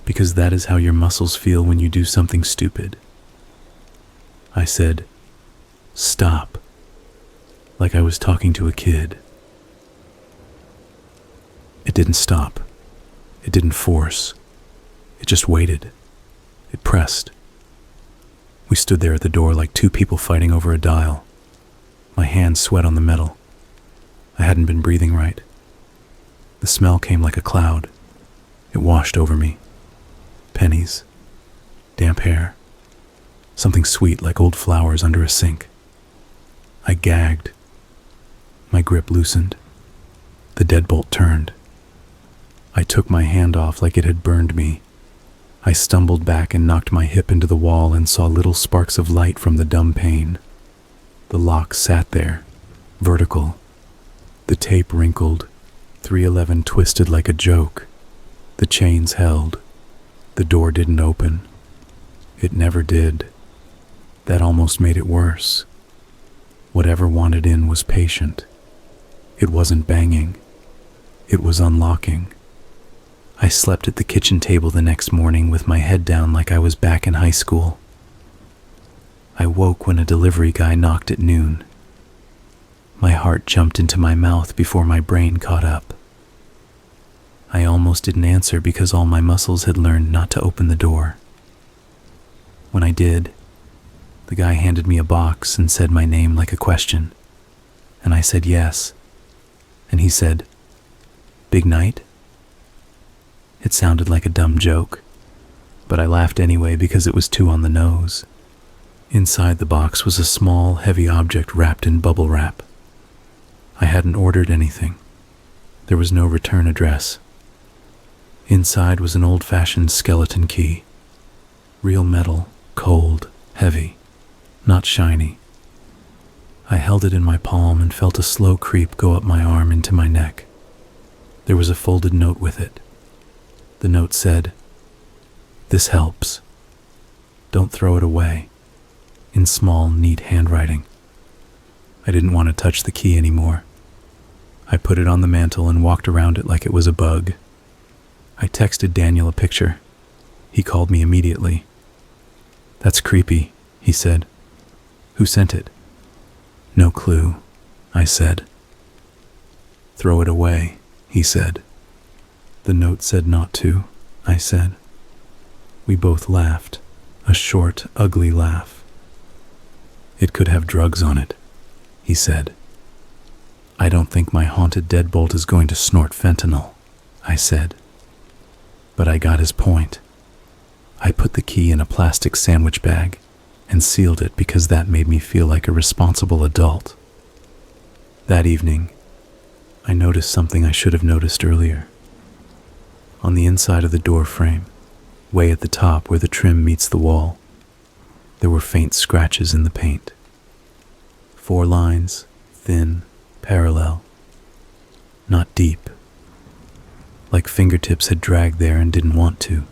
because that is how your muscles feel when you do something stupid. I said, "Stop," like I was talking to a kid. It didn't stop. It didn't force. It just waited. It pressed. We stood there at the door like two people fighting over a dial. My hands sweat on the metal. I hadn't been breathing right. The smell came like a cloud. It washed over me. Pennies. Damp hair. Something sweet like old flowers under a sink. I gagged. My grip loosened. The deadbolt turned. I took my hand off like it had burned me. I stumbled back and knocked my hip into the wall and saw little sparks of light from the dumb pane. The lock sat there, vertical. The tape wrinkled. 311 twisted like a joke. The chains held. The door didn't open. It never did. That almost made it worse. Whatever wanted in was patient. It wasn't banging. It was unlocking. I slept at the kitchen table the next morning with my head down like I was back in high school. I woke when a delivery guy knocked at noon. My heart jumped into my mouth before my brain caught up. I almost didn't answer because all my muscles had learned not to open the door. When I did, the guy handed me a box and said my name like a question, and I said yes, and he said, "Big night?" It sounded like a dumb joke, but I laughed anyway because it was too on the nose. Inside the box was a small, heavy object wrapped in bubble wrap. I hadn't ordered anything. There was no return address. Inside was an old-fashioned skeleton key. Real metal, cold, heavy, not shiny. I held it in my palm and felt a slow creep go up my arm into my neck. There was a folded note with it. The note said, "This helps. Don't throw it away," in small, neat handwriting. I didn't want to touch the key anymore. I put it on the mantel and walked around it like it was a bug. I texted Daniel a picture. He called me immediately. "That's creepy," he said. "Who sent it?" "No clue," I said. "Throw it away," he said. "The note said not to," I said. We both laughed, a short, ugly laugh. "It could have drugs on it," he said. "I don't think my haunted deadbolt is going to snort fentanyl," I said. But I got his point. I put the key in a plastic sandwich bag and sealed it because that made me feel like a responsible adult. That evening, I noticed something I should have noticed earlier. On the inside of the door frame, way at the top where the trim meets the wall, there were faint scratches in the paint. 4 lines, thin, parallel, not deep, like fingertips had dragged there and didn't want to.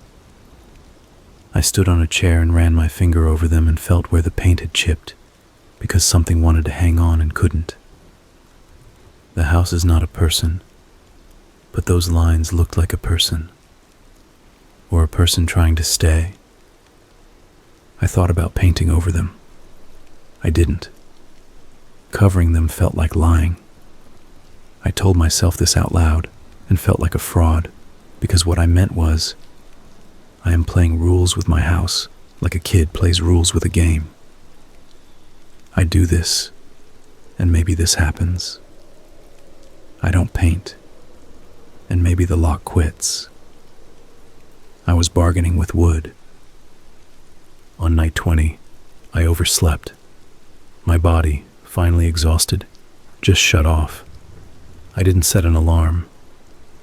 I stood on a chair and ran my finger over them and felt where the paint had chipped, because something wanted to hang on and couldn't. The house is not a person, but those lines looked like a person, or a person trying to stay. I thought about painting over them. I didn't. Covering them felt like lying. I told myself this out loud and felt like a fraud, because what I meant was, I am playing rules with my house like a kid plays rules with a game. I do this, and maybe this happens. I don't paint, and maybe the lock quits. I was bargaining with wood. On night 20, I overslept. My body, finally exhausted, just shut off. I didn't set an alarm.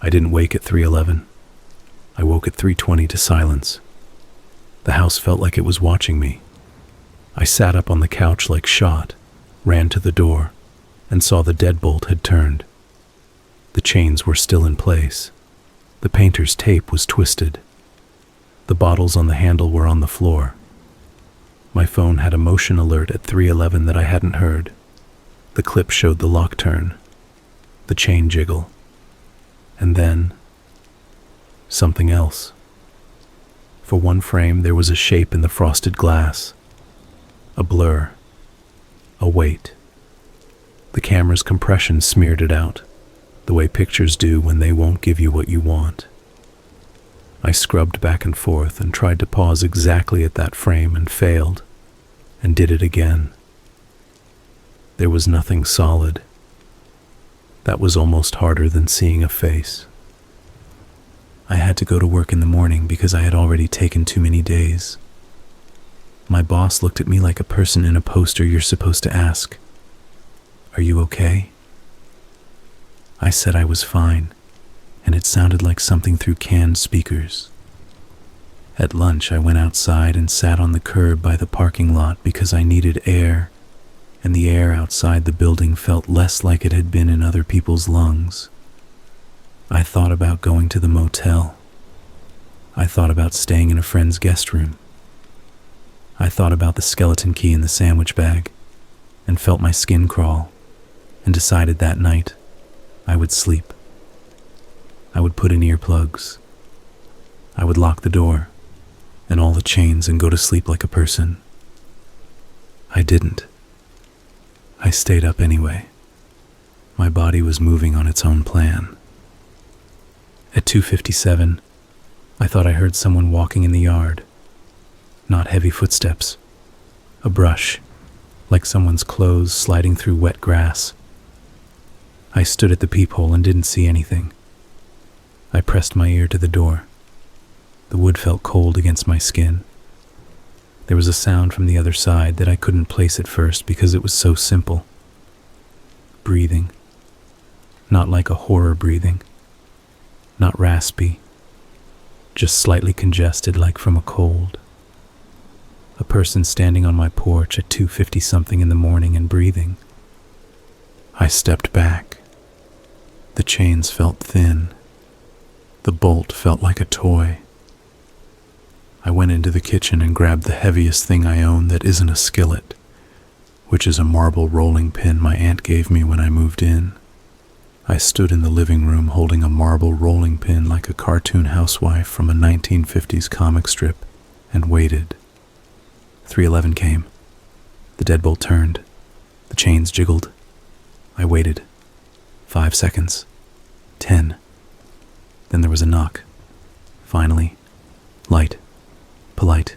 I didn't wake at 3:11. I woke at 3:20 to silence. The house felt like it was watching me. I sat up on the couch like shot, ran to the door, and saw the deadbolt had turned. The chains were still in place. The painter's tape was twisted. The bottles on the handle were on the floor. My phone had a motion alert at 3:11 that I hadn't heard. The clip showed the lock turn, the chain jiggle, and then something else. For one frame, there was a shape in the frosted glass, a blur, a weight. The camera's compression smeared it out, the way pictures do when they won't give you what you want. I scrubbed back and forth and tried to pause exactly at that frame and failed, and did it again. There was nothing solid. That was almost harder than seeing a face. I had to go to work in the morning because I had already taken too many days. My boss looked at me like a person in a poster you're supposed to ask, "Are you okay?" I said I was fine, and it sounded like something through canned speakers. At lunch, I went outside and sat on the curb by the parking lot because I needed air, and the air outside the building felt less like it had been in other people's lungs. I thought about going to the motel. I thought about staying in a friend's guest room. I thought about the skeleton key in the sandwich bag and felt my skin crawl and decided that night I would sleep. I would put in earplugs. I would lock the door and all the chains and go to sleep like a person. I didn't. I stayed up anyway. My body was moving on its own plan. At 2:57, I thought I heard someone walking in the yard. Not heavy footsteps. A brush, like someone's clothes sliding through wet grass. I stood at the peephole and didn't see anything. I pressed my ear to the door. The wood felt cold against my skin. There was a sound from the other side that I couldn't place at first because it was so simple. Breathing. Not like a horror breathing. Not raspy. Just slightly congested like from a cold. A person standing on my porch at 2:50-something in the morning and breathing. I stepped back. The chains felt thin. The bolt felt like a toy. I went into the kitchen and grabbed the heaviest thing I own that isn't a skillet, which is a marble rolling pin my aunt gave me when I moved in. I stood in the living room holding a marble rolling pin like a cartoon housewife from a 1950s comic strip and waited. 3:11 came. The deadbolt turned. The chains jiggled. I waited. 5 seconds. 10. Then there was a knock. Finally. Light. Polite.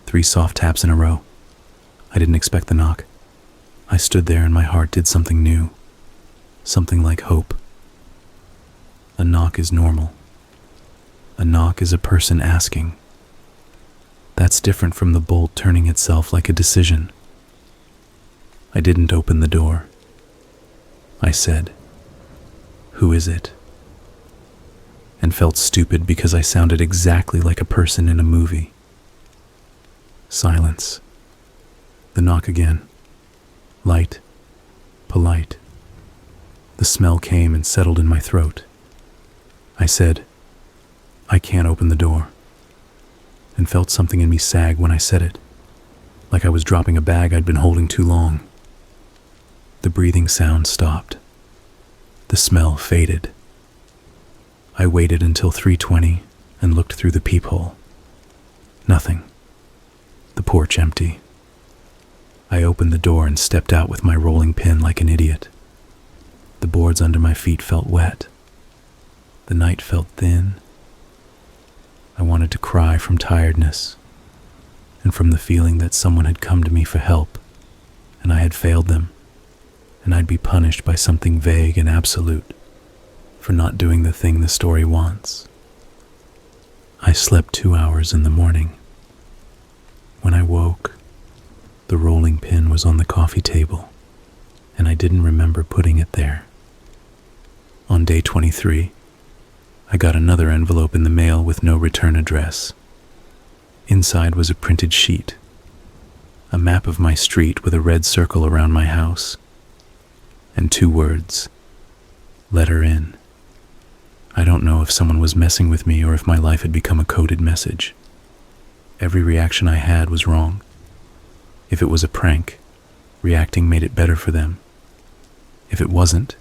3 soft taps in a row. I didn't expect the knock. I stood there and my heart did something new. Something like hope. A knock is normal. A knock is a person asking. That's different from the bolt turning itself like a decision. I didn't open the door. I said, "Who is it?" And felt stupid because I sounded exactly like a person in a movie. Silence. The knock again. Light. Polite. The smell came and settled in my throat. I said, "I can't open the door," and felt something in me sag when I said it, like I was dropping a bag I'd been holding too long. The breathing sound stopped. The smell faded. I waited until 3:20 and looked through the peephole. Nothing. The porch empty. I opened the door and stepped out with my rolling pin like an idiot. The boards under my feet felt wet. The night felt thin. I wanted to cry from tiredness and from the feeling that someone had come to me for help and I had failed them, and I'd be punished by something vague and absolute for not doing the thing the story wants. I slept 2 hours in the morning. When I woke, the rolling pin was on the coffee table, and I didn't remember putting it there. On day 23, I got another envelope in the mail with no return address. Inside was a printed sheet, a map of my street with a red circle around my house, and 2 words, "Letter in." I don't know if someone was messing with me or if my life had become a coded message. Every reaction I had was wrong. If it was a prank, reacting made it better for them. If it wasn't,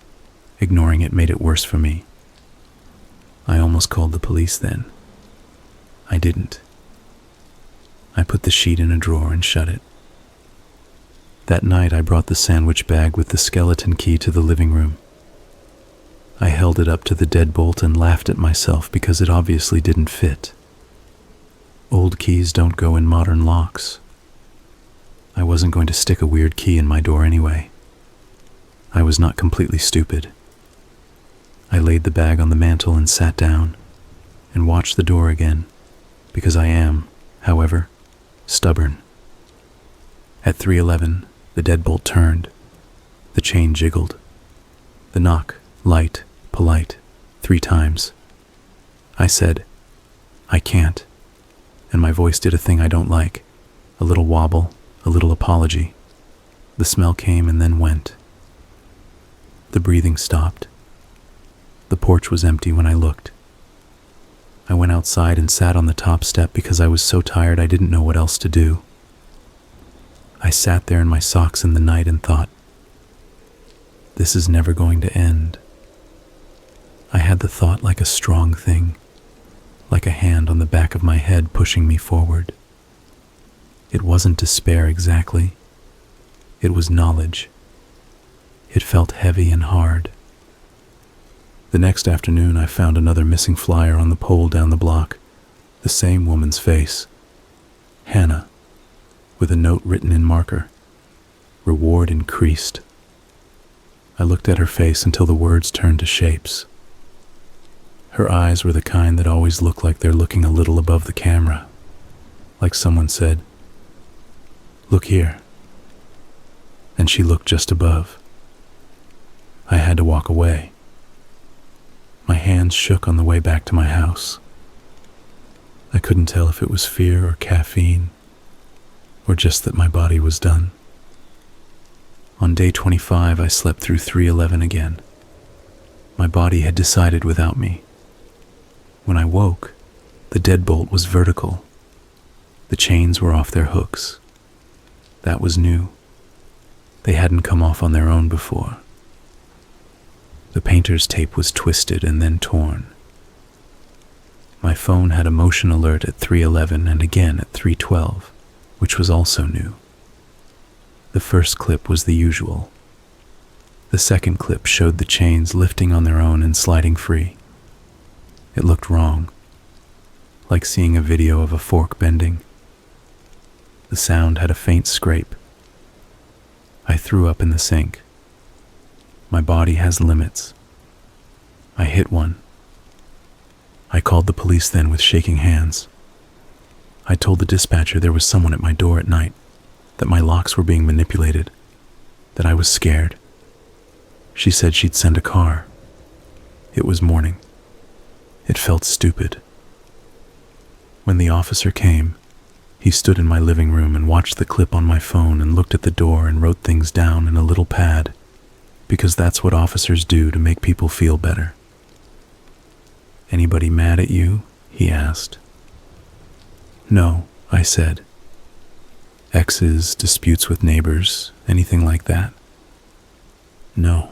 ignoring it made it worse for me. I almost called the police then. I didn't. I put the sheet in a drawer and shut it. That night I brought the sandwich bag with the skeleton key to the living room. I held it up to the deadbolt and laughed at myself because it obviously didn't fit. Old keys don't go in modern locks. I wasn't going to stick a weird key in my door anyway. I was not completely stupid. I laid the bag on the mantel and sat down and watched the door again, because I am, however, stubborn. At 3:11, the deadbolt turned. The chain jiggled. The knock, light, polite, 3 times. I said, "I can't," and my voice did a thing I don't like, a little wobble, a little apology. The smell came and then went. The breathing stopped. The porch was empty when I looked. I went outside and sat on the top step because I was so tired I didn't know what else to do. I sat there in my socks in the night and thought, this is never going to end. I had the thought like a strong thing, like a hand on the back of my head pushing me forward. It wasn't despair exactly. It was knowledge. It felt heavy and hard. The next afternoon I found another missing flyer on the pole down the block, the same woman's face. Hannah, with a note written in marker. Reward increased. I looked at her face until the words turned to shapes. Her eyes were the kind that always look like they're looking a little above the camera. Like someone said, "Look here." And she looked just above. I had to walk away. My hands shook on the way back to my house. I couldn't tell if it was fear or caffeine, or just that my body was done. On day 25, I slept through 3:11 again. My body had decided without me. When I woke, the deadbolt was vertical. The chains were off their hooks. That was new. They hadn't come off on their own before. The painter's tape was twisted and then torn. My phone had a motion alert at 3:11 and again at 3:12, which was also new. The first clip was the usual. The second clip showed the chains lifting on their own and sliding free. It looked wrong, like seeing a video of a fork bending. The sound had a faint scrape. I threw up in the sink. My body has limits. I hit one. I called the police then with shaking hands. I told the dispatcher there was someone at my door at night, that my locks were being manipulated, that I was scared. She said she'd send a car. It was morning. It felt stupid. When the officer came, he stood in my living room and watched the clip on my phone and looked at the door and wrote things down in a little pad, because that's what officers do to make people feel better. "Anybody mad at you?" he asked. "No," I said. "Exes, disputes with neighbors, anything like that?" "No."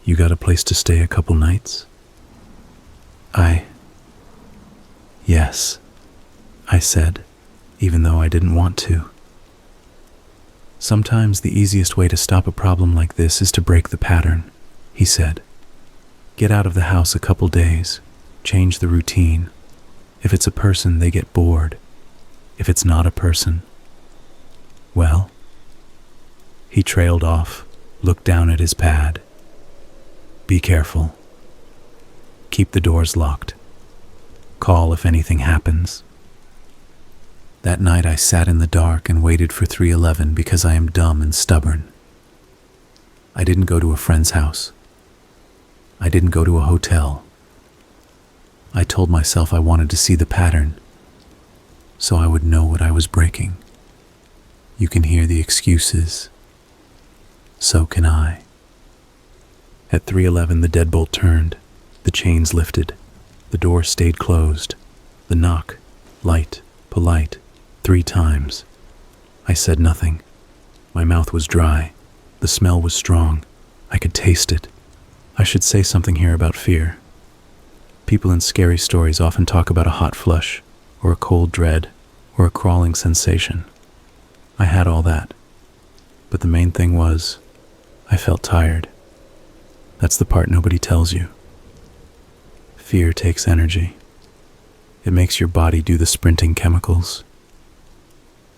"You got a place to stay a couple nights?" Yes, I said, even though I didn't want to. "Sometimes the easiest way to stop a problem like this is to break the pattern," he said. "Get out of the house a couple days, change the routine. If it's a person, they get bored. If it's not a person, well..." He trailed off, looked down at his pad. "Be careful. Keep the doors locked. Call if anything happens." That night I sat in the dark and waited for 3:11 because I am dumb and stubborn. I didn't go to a friend's house. I didn't go to a hotel. I told myself I wanted to see the pattern, so I would know what I was breaking. You can hear the excuses. So can I. At 3:11 the deadbolt turned, the chains lifted, the door stayed closed, the knock, light, polite, 3 times. I said nothing. My mouth was dry. The smell was strong. I could taste it. I should say something here about fear. People in scary stories often talk about a hot flush, or a cold dread, or a crawling sensation. I had all that. But the main thing was, I felt tired. That's the part nobody tells you. Fear takes energy. It makes your body do the sprinting chemicals.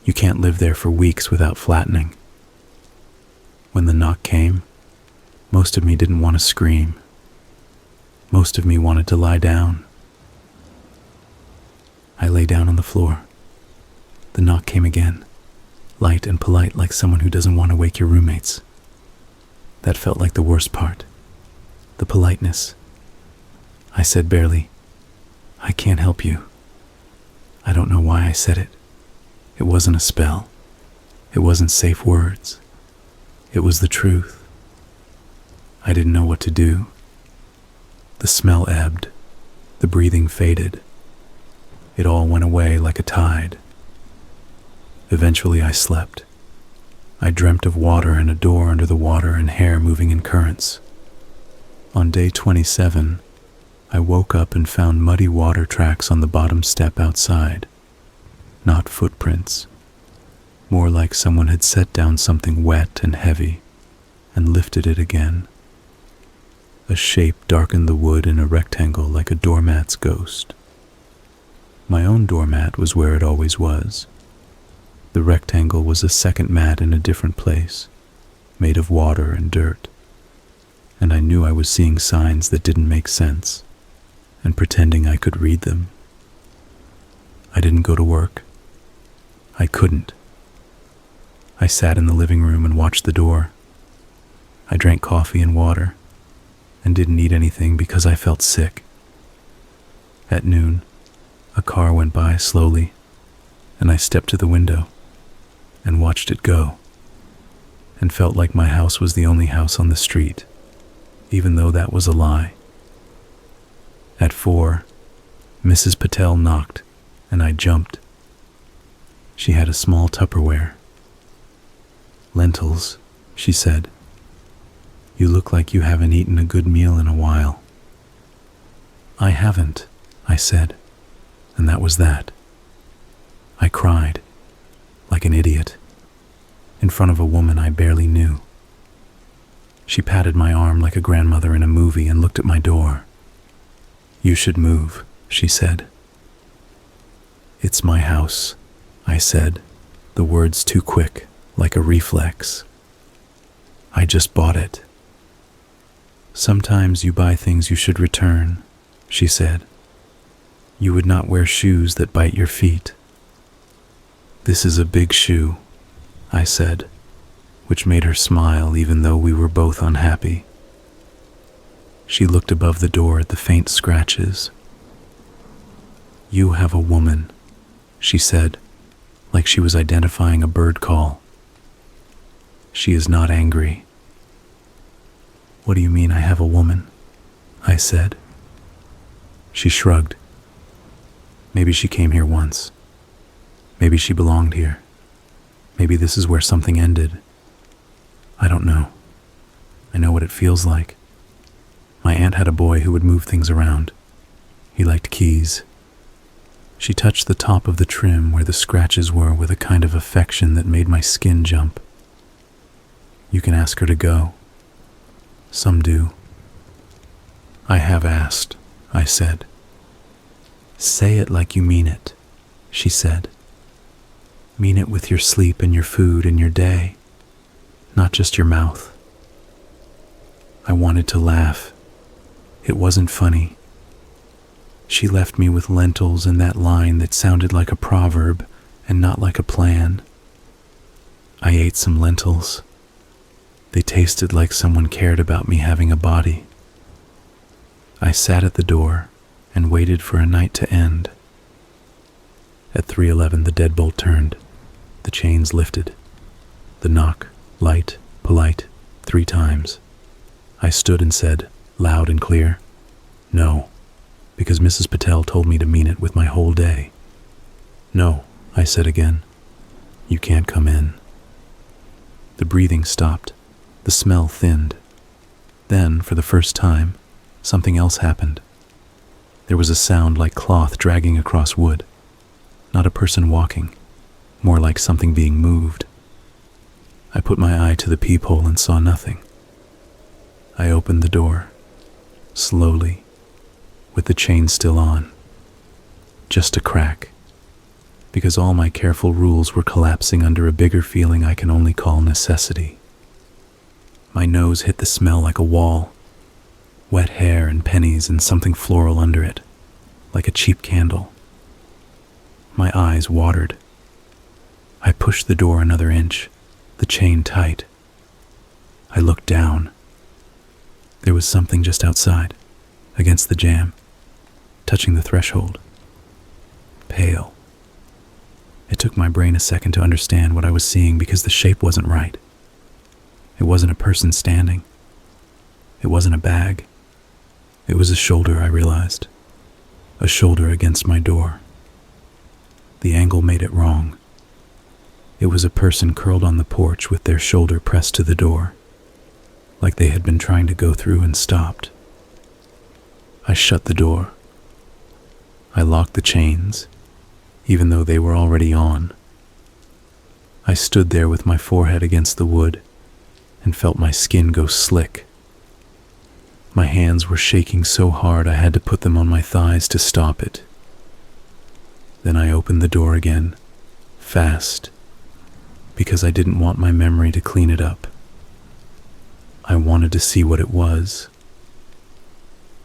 You can't live there for weeks without flattening. When the knock came, most of me didn't want to scream. Most of me wanted to lie down. I lay down on the floor. The knock came again, light and polite like someone who doesn't want to wake your roommates. That felt like the worst part, the politeness. I said barely, "I can't help you." I don't know why I said it. It wasn't a spell. It wasn't safe words. It was the truth. I didn't know what to do. The smell ebbed. The breathing faded. It all went away like a tide. Eventually I slept. I dreamt of water and a door under the water and hair moving in currents. On day 27, I woke up and found muddy water tracks on the bottom step outside. Not footprints. More like someone had set down something wet and heavy and lifted it again. A shape darkened the wood in a rectangle like a doormat's ghost. My own doormat was where it always was. The rectangle was a second mat in a different place, made of water and dirt. And I knew I was seeing signs that didn't make sense, and pretending I could read them. I didn't go to work. I couldn't. I sat in the living room and watched the door. I drank coffee and water, and didn't eat anything because I felt sick. At noon, a car went by slowly, and I stepped to the window and watched it go, and felt like my house was the only house on the street, even though that was a lie. At 4, Mrs. Patel knocked, and I jumped. She had a small Tupperware. "Lentils," she said. "You look like you haven't eaten a good meal in a while." "I haven't," I said, and that was that. I cried, like an idiot, in front of a woman I barely knew. She patted my arm like a grandmother in a movie and looked at my door. "You should move," she said. "It's my house," I said, the words too quick, like a reflex. "I just bought it." "Sometimes you buy things you should return," she said. "You would not wear shoes that bite your feet." "This is a big shoe," I said, which made her smile even though we were both unhappy. She looked above the door at the faint scratches. "You have a woman," she said, like she was identifying a bird call. "She is not angry." "What do you mean I have a woman?" I said. She shrugged. Maybe she came here once. Maybe she belonged here. Maybe this is where something ended. I don't know. I know what it feels like. My aunt had a boy who would move things around. He liked keys. She touched the top of the trim where the scratches were with a kind of affection that made my skin jump. "You can ask her to go." "Some do." "I have asked," I said. "Say it like you mean it," she said. "Mean it with your sleep and your food and your day, not just your mouth." I wanted to laugh. It wasn't funny. She left me with lentils and that line that sounded like a proverb and not like a plan. I ate some lentils. They tasted like someone cared about me having a body. I sat at the door and waited for a night to end. At 3:11, the deadbolt turned. The chains lifted. The knock, light, polite, 3 times. I stood and said, loud and clear, "No," because Mrs. Patel told me to mean it with my whole day. "No," I said again. You can't come in." The breathing stopped. The smell thinned. Then, for the first time, something else happened. There was a sound like cloth dragging across wood. Not a person walking, more like something being moved. I put my eye to the peephole and saw nothing. I opened the door, slowly, with the chain still on. Just a crack, because all my careful rules were collapsing under a bigger feeling I can only call necessity. My nose hit the smell like a wall, wet hair and pennies and something floral under it, like a cheap candle. My eyes watered. I pushed the door another inch, the chain tight. I looked down. There was something just outside, against the jamb, touching the threshold. Pale. It took my brain a second to understand what I was seeing because the shape wasn't right. It wasn't a person standing. It wasn't a bag. It was a shoulder, I realized. A shoulder against my door. The angle made it wrong. It was a person curled on the porch with their shoulder pressed to the door, like they had been trying to go through and stopped. I shut the door. I locked the chains, even though they were already on. I stood there with my forehead against the wood and felt my skin go slick. My hands were shaking so hard I had to put them on my thighs to stop it. Then I opened the door again, fast, because I didn't want my memory to clean it up. I wanted to see what it was.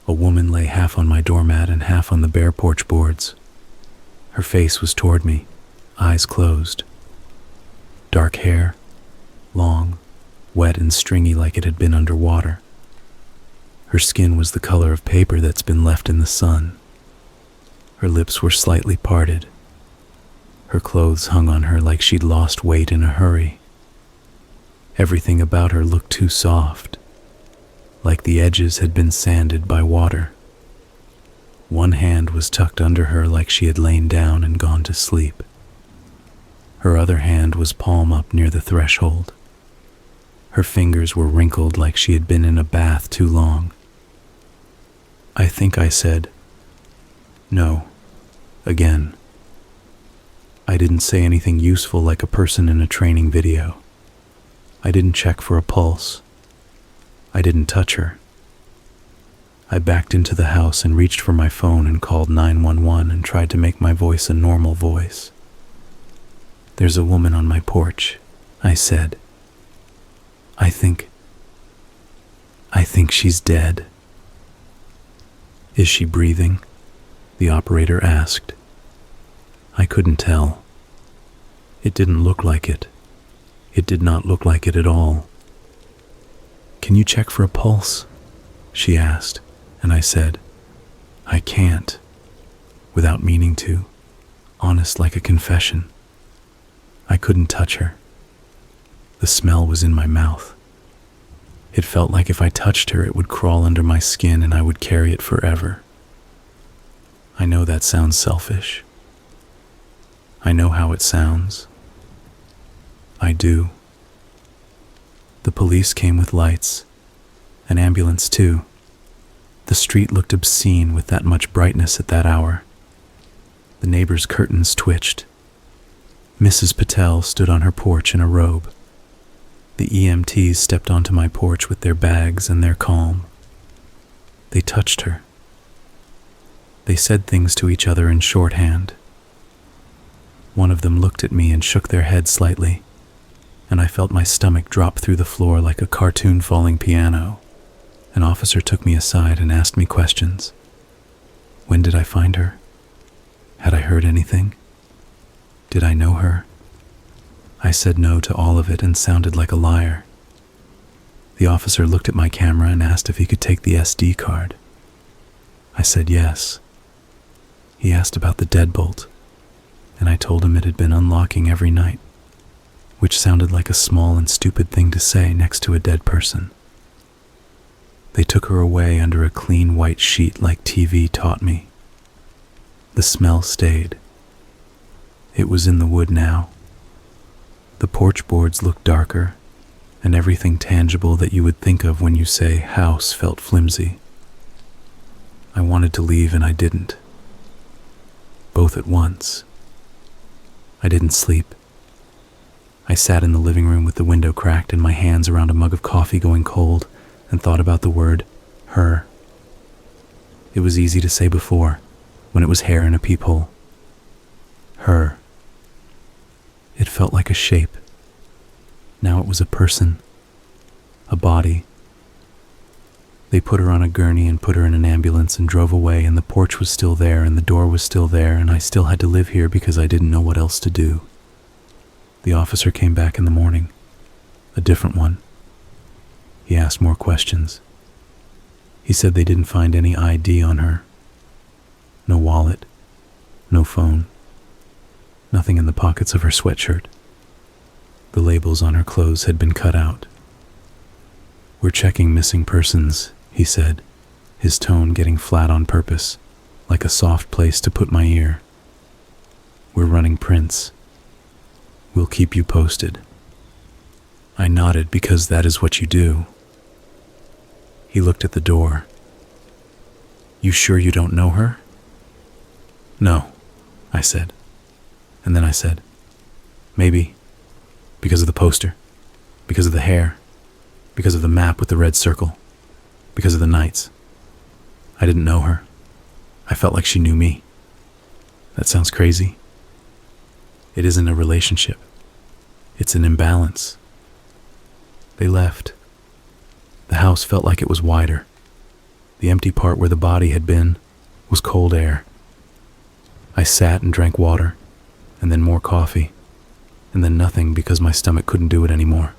A woman lay half on my doormat and half on the bare porch boards. Her face was toward me, eyes closed. Dark hair, long, wet and stringy like it had been underwater. Her skin was the color of paper that's been left in the sun. Her lips were slightly parted. Her clothes hung on her like she'd lost weight in a hurry. Everything about her looked too soft, like the edges had been sanded by water. One hand was tucked under her like she had lain down and gone to sleep. Her other hand was palm up near the threshold. Her fingers were wrinkled like she had been in a bath too long. I think I said, "No," again. I didn't say anything useful like a person in a training video. I didn't check for a pulse. I didn't touch her. I backed into the house and reached for my phone and called 911 and tried to make my voice a normal voice. "There's a woman on my porch," I said. I think she's dead." "Is she breathing?" the operator asked. I couldn't tell. It didn't look like it. It did not look like it at all. "Can you check for a pulse?" she asked, and I said, "I can't," without meaning to, honest like a confession. I couldn't touch her. The smell was in my mouth. It felt like if I touched her, it would crawl under my skin and I would carry it forever. I know that sounds selfish. I know how it sounds. I do. The police came with lights, an ambulance too. The street looked obscene with that much brightness at that hour. The neighbors' curtains twitched. Mrs. Patel stood on her porch in a robe. The EMTs stepped onto my porch with their bags and their calm. They touched her. They said things to each other in shorthand. One of them looked at me and shook their head slightly, and I felt my stomach drop through the floor like a cartoon falling piano. An officer took me aside and asked me questions. When did I find her? Had I heard anything? Did I know her? I said no to all of it and sounded like a liar. The officer looked at my camera and asked if he could take the SD card. I said yes. He asked about the deadbolt, and I told him it had been unlocking every night, which sounded like a small and stupid thing to say next to a dead person. They took her away under a clean white sheet like TV taught me. The smell stayed. It was in the wood now. The porch boards looked darker, and everything tangible that you would think of when you say house felt flimsy. I wanted to leave and I didn't. Both at once. I didn't sleep. I sat in the living room with the window cracked and my hands around a mug of coffee going cold and thought about the word, her. It was easy to say before, when it was hair in a peephole. Her. It felt like a shape. Now it was a person. A body. They put her on a gurney and put her in an ambulance and drove away, and the porch was still there and the door was still there, and I still had to live here because I didn't know what else to do. The officer came back in the morning. A different one. He asked more questions. He said they didn't find any ID on her. No wallet. No phone. Nothing in the pockets of her sweatshirt. The labels on her clothes had been cut out. "We're checking missing persons," he said, his tone getting flat on purpose, like a soft place to put my ear. "We're running prints. We'll keep you posted." I nodded because that is what you do. He looked at the door. "You sure you don't know her?" "No," I said. And then I said, "Maybe, because of the poster, because of the hair, because of the map with the red circle, because of the nights. I didn't know her. I felt like she knew me. That sounds crazy. It isn't a relationship. It's an imbalance." They left. The house felt like it was wider. The empty part where the body had been was cold air. I sat and drank water, and then more coffee, and then nothing because my stomach couldn't do it anymore.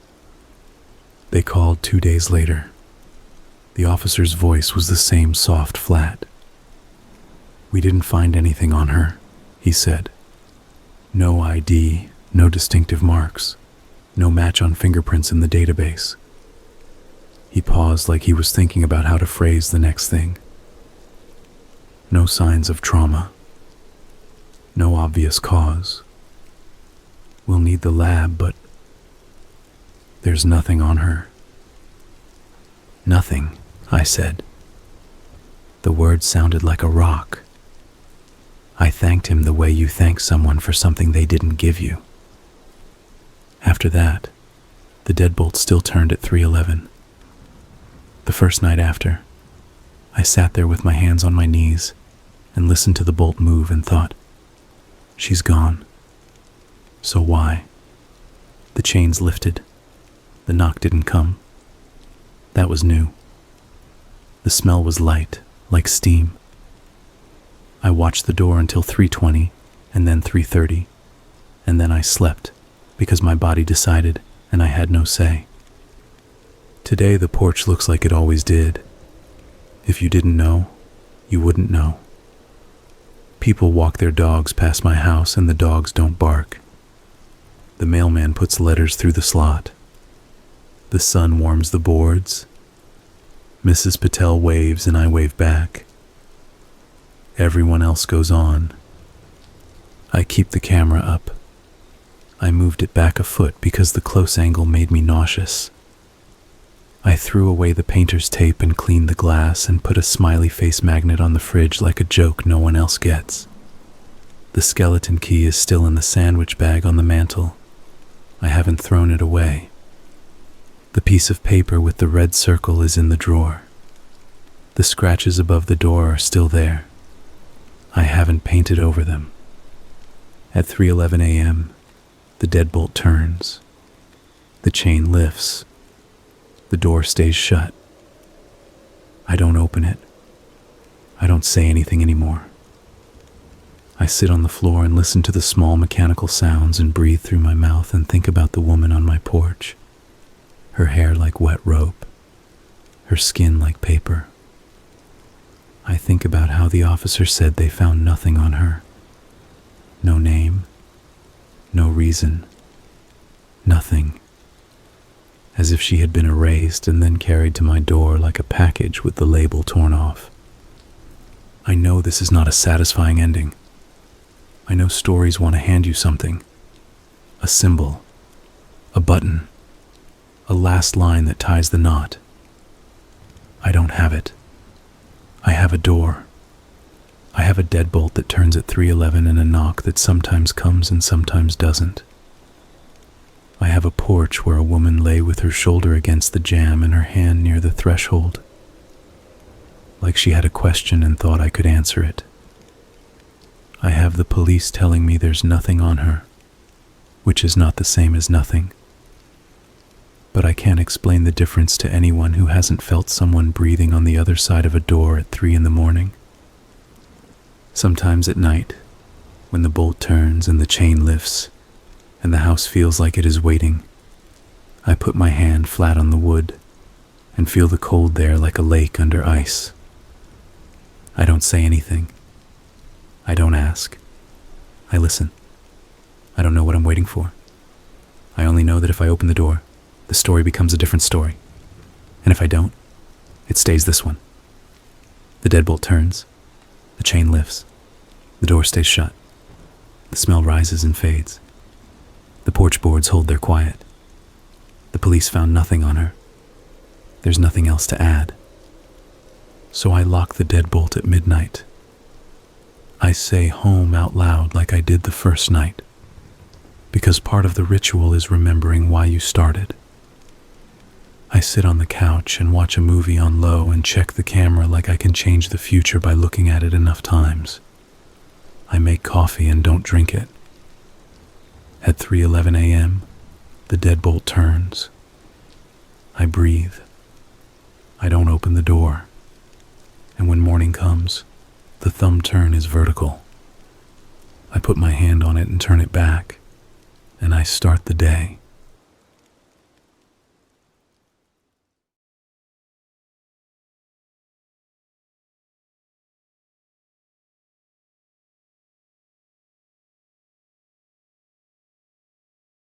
They called 2 days later. The officer's voice was the same soft flat. "We didn't find anything on her," he said. "No ID, no distinctive marks, no match on fingerprints in the database." He paused like he was thinking about how to phrase the next thing. "No signs of trauma. No obvious cause. We'll need the lab, but there's nothing on her." "Nothing," I said. The word sounded like a rock. I thanked him the way you thank someone for something they didn't give you. After that, the deadbolt still turned at 3:11. The first night after, I sat there with my hands on my knees and listened to the bolt move and thought, she's gone. So why? The chains lifted. The knock didn't come. That was new. The smell was light, like steam. I watched the door until 3:20, and then 3:30, and then I slept because my body decided and I had no say. Today the porch looks like it always did. If you didn't know, you wouldn't know. People walk their dogs past my house and the dogs don't bark. The mailman puts letters through the slot. The sun warms the boards. Mrs. Patel waves and I wave back. Everyone else goes on. I keep the camera up. I moved it back a foot because the close angle made me nauseous. I threw away the painter's tape and cleaned the glass and put a smiley face magnet on the fridge like a joke no one else gets. The skeleton key is still in the sandwich bag on the mantel. I haven't thrown it away. The piece of paper with the red circle is in the drawer. The scratches above the door are still there. I haven't painted over them. At 3:11 a.m., the deadbolt turns. The chain lifts. The door stays shut. I don't open it. I don't say anything anymore. I sit on the floor and listen to the small mechanical sounds and breathe through my mouth and think about the woman on my porch. Her hair like wet rope. Her skin like paper. I think about how the officer said they found nothing on her. No name. No reason. Nothing. As if she had been erased and then carried to my door like a package with the label torn off. I know this is not a satisfying ending. I know stories want to hand you something. A symbol. button, a last line that ties the knot. I don't have it. I have a door. I have a deadbolt that turns at 3:11 and a knock that sometimes comes and sometimes doesn't. I have a porch where a woman lay with her shoulder against the jamb and her hand near the threshold, like she had a question and thought I could answer it. I have the police telling me there's nothing on her, which is not the same as nothing. But I can't explain the difference to anyone who hasn't felt someone breathing on the other side of a door at 3 in the morning. Sometimes at night, when the bolt turns and the chain lifts, and the house feels like it is waiting, I put my hand flat on the wood and feel the cold there like a lake under ice. I don't say anything. I don't ask. I listen. I don't know what I'm waiting for. I only know that if I open the door, the story becomes a different story. And if I don't, it stays this one. The deadbolt turns. The chain lifts. The door stays shut. The smell rises and fades. The porch boards hold their quiet. The police found nothing on her. There's nothing else to add. So I lock the deadbolt at midnight. I say home out loud like I did the first night, because part of the ritual is remembering why you started. I sit on the couch and watch a movie on low and check the camera like I can change the future by looking at it enough times. I make coffee and don't drink it. At 3:11 a.m., the deadbolt turns. I breathe. I don't open the door. And when morning comes, the thumb turn is vertical. I put my hand on it and turn it back, and I start the day.